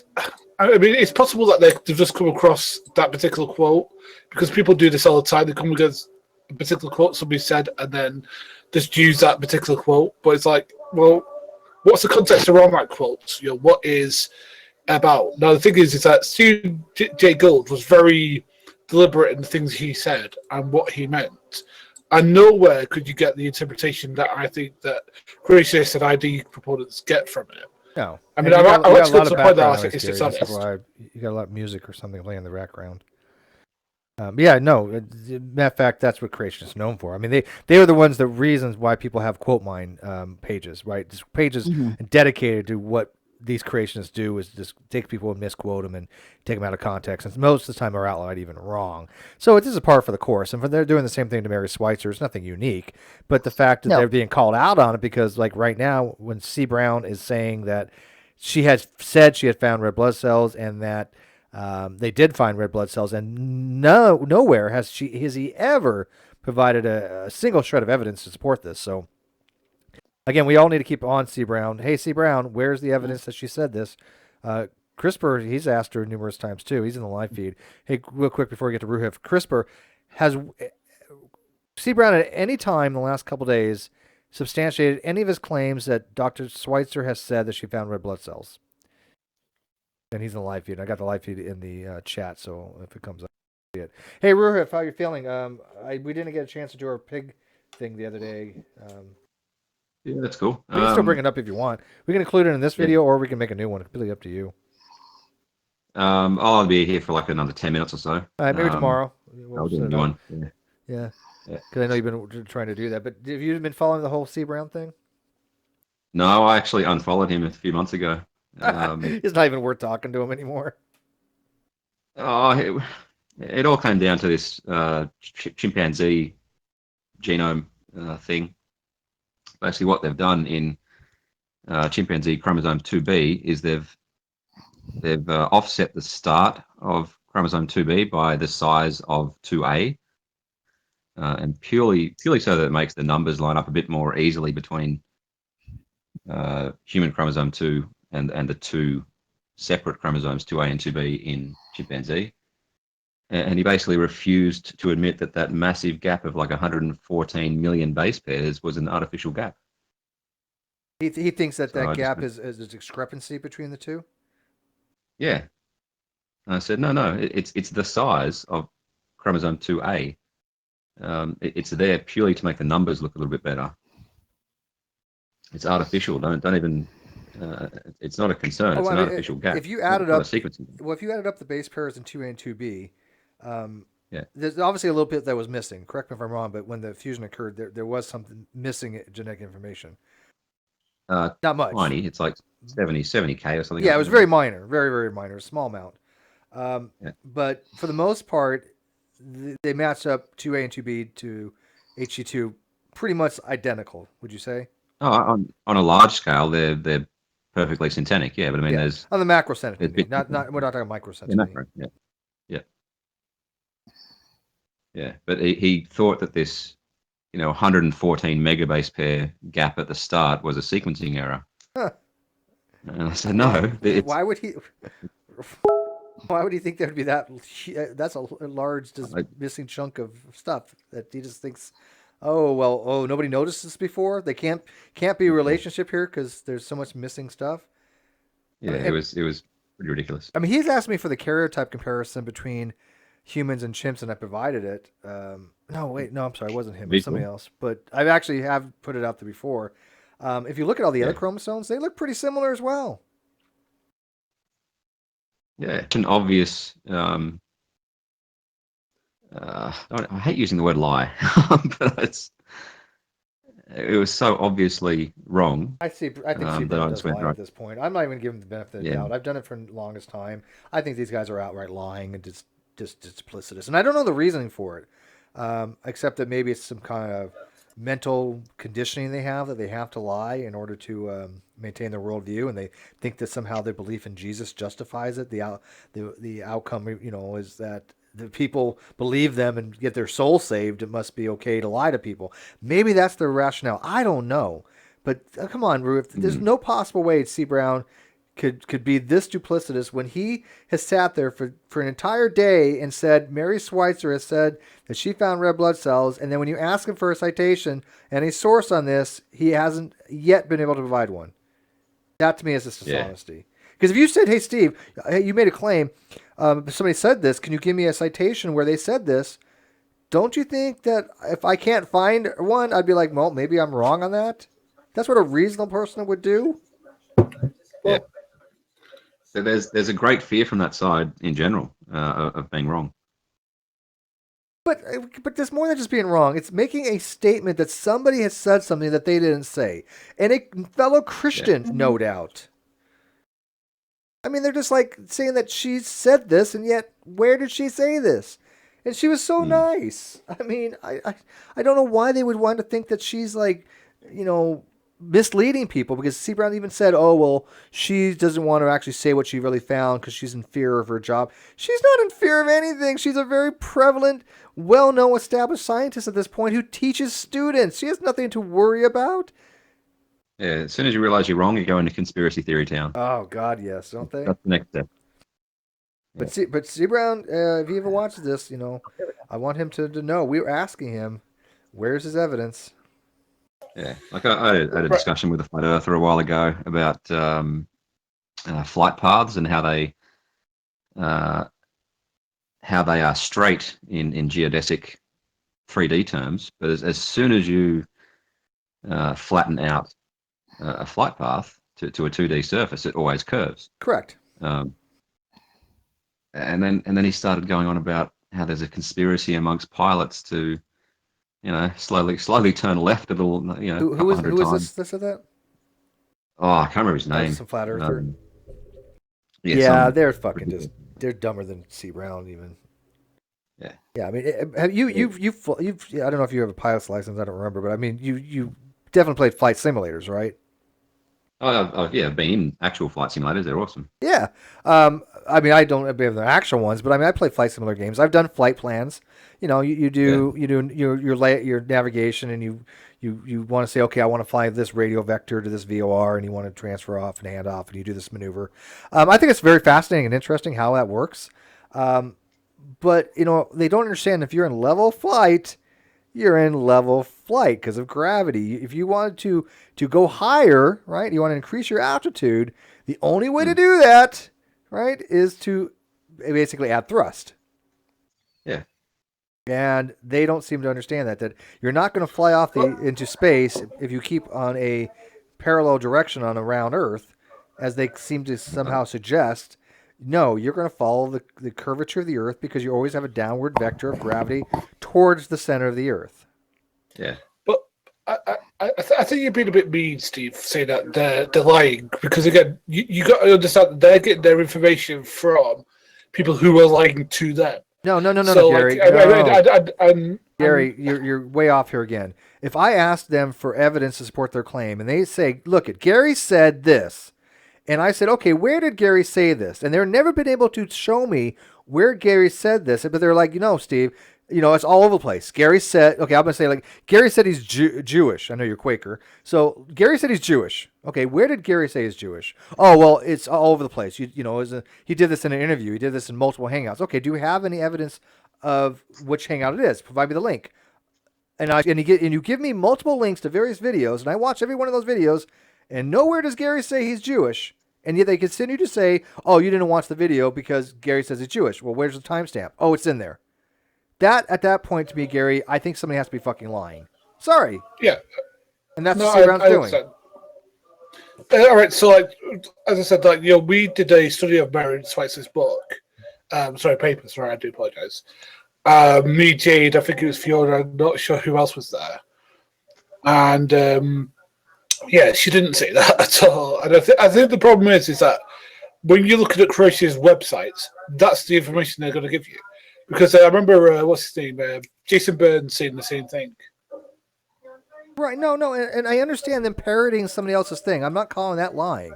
I mean, it's possible that they've just come across that particular quote, because people do this all the time. They come against a particular quote somebody said and then just use that particular quote. But it's like, well, what's the context around that quote? You know, what is about? Now, the thing is that Stephen Jay Gould was very deliberate in the things he said and what he meant. And nowhere could you get the interpretation that I think that creationists and ID proponents get from it. No. I mean, I've actually got to the point that I think it's dishonest. You got a lot of music or something playing in the background. Yeah, no. Matter of fact, that's what creationists are known for. I mean, they are the ones, the reasons why people have quote mine pages, right? Just pages dedicated to what these creationists do is just take people and misquote them and take them out of context. And most of the time are outlined even wrong. So this is par for the course. And they're doing the same thing to Mary Schweitzer. It's nothing unique. But the fact that they're being called out on it, because like right now when C. Brown is saying that she has said she had found red blood cells and that they did find red blood cells, and nowhere has he ever provided a single shred of evidence to support this. So again, we all need to keep on C. Brown. Hey, C. Brown, where's the evidence that she said this? CRISPR, he's asked her numerous times too. He's in the live feed. Hey, real quick before we get to Ruhif, CRISPR has C. Brown at any time in the last couple of days substantiated any of his claims that Dr. Schweitzer has said that she found red blood cells. And he's in the live feed. I got the live feed in the chat, so if it comes up, see it. Hey, Ruhif, how you feeling? We didn't get a chance to do our pig thing the other day. Yeah, that's cool. We can still bring it up if you want. We can include it in this video, or we can make a new one. It's completely up to you. I'll be here for like another 10 minutes or so. All right, maybe tomorrow. I'll do a new one. Yeah. Because I know you've been trying to do that. But have you been following the whole C. Brown thing? No, I actually unfollowed him a few months ago. It's not even worth talking to him anymore. It all came down to this chimpanzee genome thing. Basically, what they've done in chimpanzee chromosome 2B is they've offset the start of chromosome 2B by the size of 2A, and purely so that it makes the numbers line up a bit more easily between human chromosome 2 and the two separate chromosomes 2A and 2B in chimpanzee. And he basically refused to admit that massive gap of like 114 million base pairs was an artificial gap. He thinks that So that I just gap went, is a discrepancy between the two. yeah. And I said, no, it's the size of chromosome 2A. It's there purely to make the numbers look a little bit better. It's artificial. Don't even. It's not a concern. It's Oh, I an mean, artificial gap. if you It's added not a up, sequencing. well, if you added up the base pairs in 2A and 2B, Yeah. there's obviously a little bit that was missing. Correct me if I'm wrong, but when the fusion occurred, there was something missing genetic information. Not much. Tiny. It's like 70K or something. Yeah, it was very minor, very, very minor, small amount. Yeah. But for the most part, they match up 2A and 2B to HC2 pretty much identical, would you say? Oh, on a large scale, they're perfectly syntenic. Yeah, but I mean, Yeah. there's On the macro sense, there's bits not we're not talking micro sense. yeah, macro. Yeah, yeah, yeah. But he thought that this, 114 megabase pair gap at the start was a sequencing error. Huh. And I said, no. Why would he? Why would he think there would be that? That's a large missing chunk of stuff that he just thinks. Oh well. Oh, nobody noticed this before. They can't be a relationship here because there's so much missing stuff. Yeah, it was pretty ridiculous. I mean, he's asked me for the karyotype comparison between humans and chimps, and I provided it. No, wait, no, I'm sorry, it wasn't him. It was somebody else. But I actually have put it out there before. If you look at all the other chromosomes, they look pretty similar as well. Yeah, it's an obvious. I hate using the word lie, but it was so obviously wrong. I think Seabrook does lie at this point. I'm not even giving the benefit of the doubt. I've done it for the longest time. I think these guys are outright lying and just duplicitous, and I don't know the reasoning for it, except that maybe it's some kind of mental conditioning they have that they have to lie in order to maintain their worldview, and they think that somehow their belief in Jesus justifies it. The outcome, is that the people believe them and get their soul saved. It must be okay to lie to people. Maybe that's their rationale. I don't know, but come on, Ruth. There's no possible way C. Brown could be this duplicitous when he has sat there for an entire day and said Mary Schweitzer has said that she found red blood cells, and then when you ask him for a citation and a source on this, he hasn't yet been able to provide one. That to me is just dishonesty. Because if you said, "Hey Steve, you made a claim, somebody said this, can you give me a citation where they said this?" Don't you think that if I can't find one, I'd be like, well, maybe I'm wrong on that? That's what a reasonable person would do. Yeah. So there's a great fear from that side in general of being wrong. But there's more than just being wrong. It's making a statement that somebody has said something that they didn't say. And a fellow Christian, no doubt. I mean, they're just like saying that she said this, and yet where did she say this? And she was so nice. I mean, I don't know why they would want to think that she's like, misleading people, because C. Brown even said, oh, well, she doesn't want to actually say what she really found because she's in fear of her job. She's not in fear of anything. She's a very prevalent, well-known, established scientist at this point who teaches students. She has nothing to worry about. Yeah, as soon as you realize you're wrong, you go into conspiracy theory town. Oh, God, yes, don't they? That's the next step. But C. Brown, if he ever watches this, I want him to know. We were asking him, where's his evidence? Yeah, like I had a discussion with a flat earther a while ago about flight paths and how they are straight in geodesic 3D terms, but as soon as you flatten out a flight path to a 2D surface, it always curves. Correct. And then he started going on about how there's a conspiracy amongst pilots to, slowly turn left a little, Who is this that said that? Oh, I can't remember his name. Some flat earther. They're fucking they're dumber than C. Brown even. Yeah. Yeah, I mean, have you've I don't know if you have a pilot's license, I don't remember, but I mean, you definitely played flight simulators, right? Oh, yeah, I've been in actual flight simulators. They're awesome. Yeah. I mean, I don't have the actual ones, but I mean, I play flight simulator games. I've done flight plans. You do your navigation, and you want to say, okay, I want to fly this radio vector to this VOR, and you want to transfer off and hand off, and you do this maneuver. I think it's very fascinating and interesting how that works. But they don't understand if you're in level flight, you're in level flight because of gravity. If you wanted to go higher, right, you want to increase your altitude, the only way to do that, right, is to basically add thrust. Yeah. And they don't seem to understand that you're not going to fly off into space if you keep on a parallel direction on around Earth, as they seem to somehow suggest. No, you're going to follow the curvature of the Earth because you always have a downward vector of gravity towards the center of the Earth. Yeah. But I think you're being a bit mean, Steve, saying that they're lying, because again, you got to understand that they're getting their information from people who are lying to them. No, Gary. Gary, you're way off here again. If I ask them for evidence to support their claim, and they say, "Look, Gary said this," and I said, "Okay, where did Gary say this?" and they're never been able to show me where Gary said this, but they're like, Steve, it's all over the place. Gary said, okay, I'm gonna say, like, Gary said he's Jewish. I know you're Quaker, so Gary said he's Jewish. Okay, where did Gary say he's Jewish? Oh, well, it's all over the place. He did this in an interview. He did this in multiple hangouts. Okay, do you have any evidence of which hangout it is? Provide me the link. And you give me multiple links to various videos, and I watch every one of those videos, and nowhere does Gary say he's Jewish. And yet they continue to say, "Oh, you didn't watch the video because Gary says he's Jewish." Well, where's the timestamp? Oh, it's in there. At that point, to me, Gary, I think somebody has to be fucking lying. Sorry. Yeah. And that's what C-Round's doing. All right, so as I said, we did a study of Mary Schweitzer's book. Paper. Sorry, I do apologize. Me, Jade, I think it was Fiona. I'm not sure who else was there. And she didn't say that at all. And I think the problem is that when you're looking at creationist websites, that's the information they're going to give you. Because I remember, what's his name? Jason Burns saying the same thing. Right, no, and I understand them parroting somebody else's thing. I'm not calling that lying.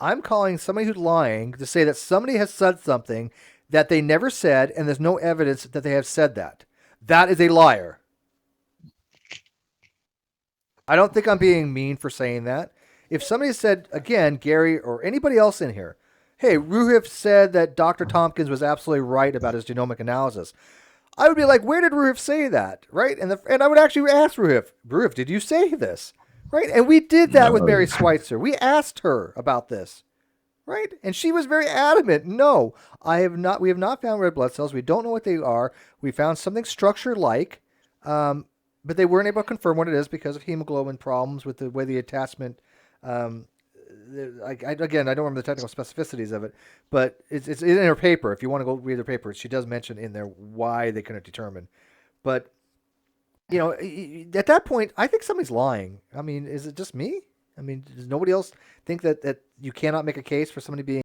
I'm calling somebody who's lying to say that somebody has said something that they never said, and there's no evidence that they have said that. That is a liar. I don't think I'm being mean for saying that. If somebody said, again, Gary or anybody else in here, hey, Ruhif said that Dr. Tompkins was absolutely right about his genomic analysis, I would be like, where did Ruhif say that? Right? And I would actually ask Ruhif, did you say this? Right? And we did that with Mary Schweitzer. We asked her about this. Right? And she was very adamant. No, we have not found red blood cells. We don't know what they are. We found something structure-like, but they weren't able to confirm what it is because of hemoglobin problems with the way the attachment. Again, I don't remember the technical specificities of it, but it's in her paper. If you want to go read her paper, she does mention in there why they couldn't determine. But at that point, I think somebody's lying. I mean, is it just me? I mean, does nobody else think that you cannot make a case for somebody being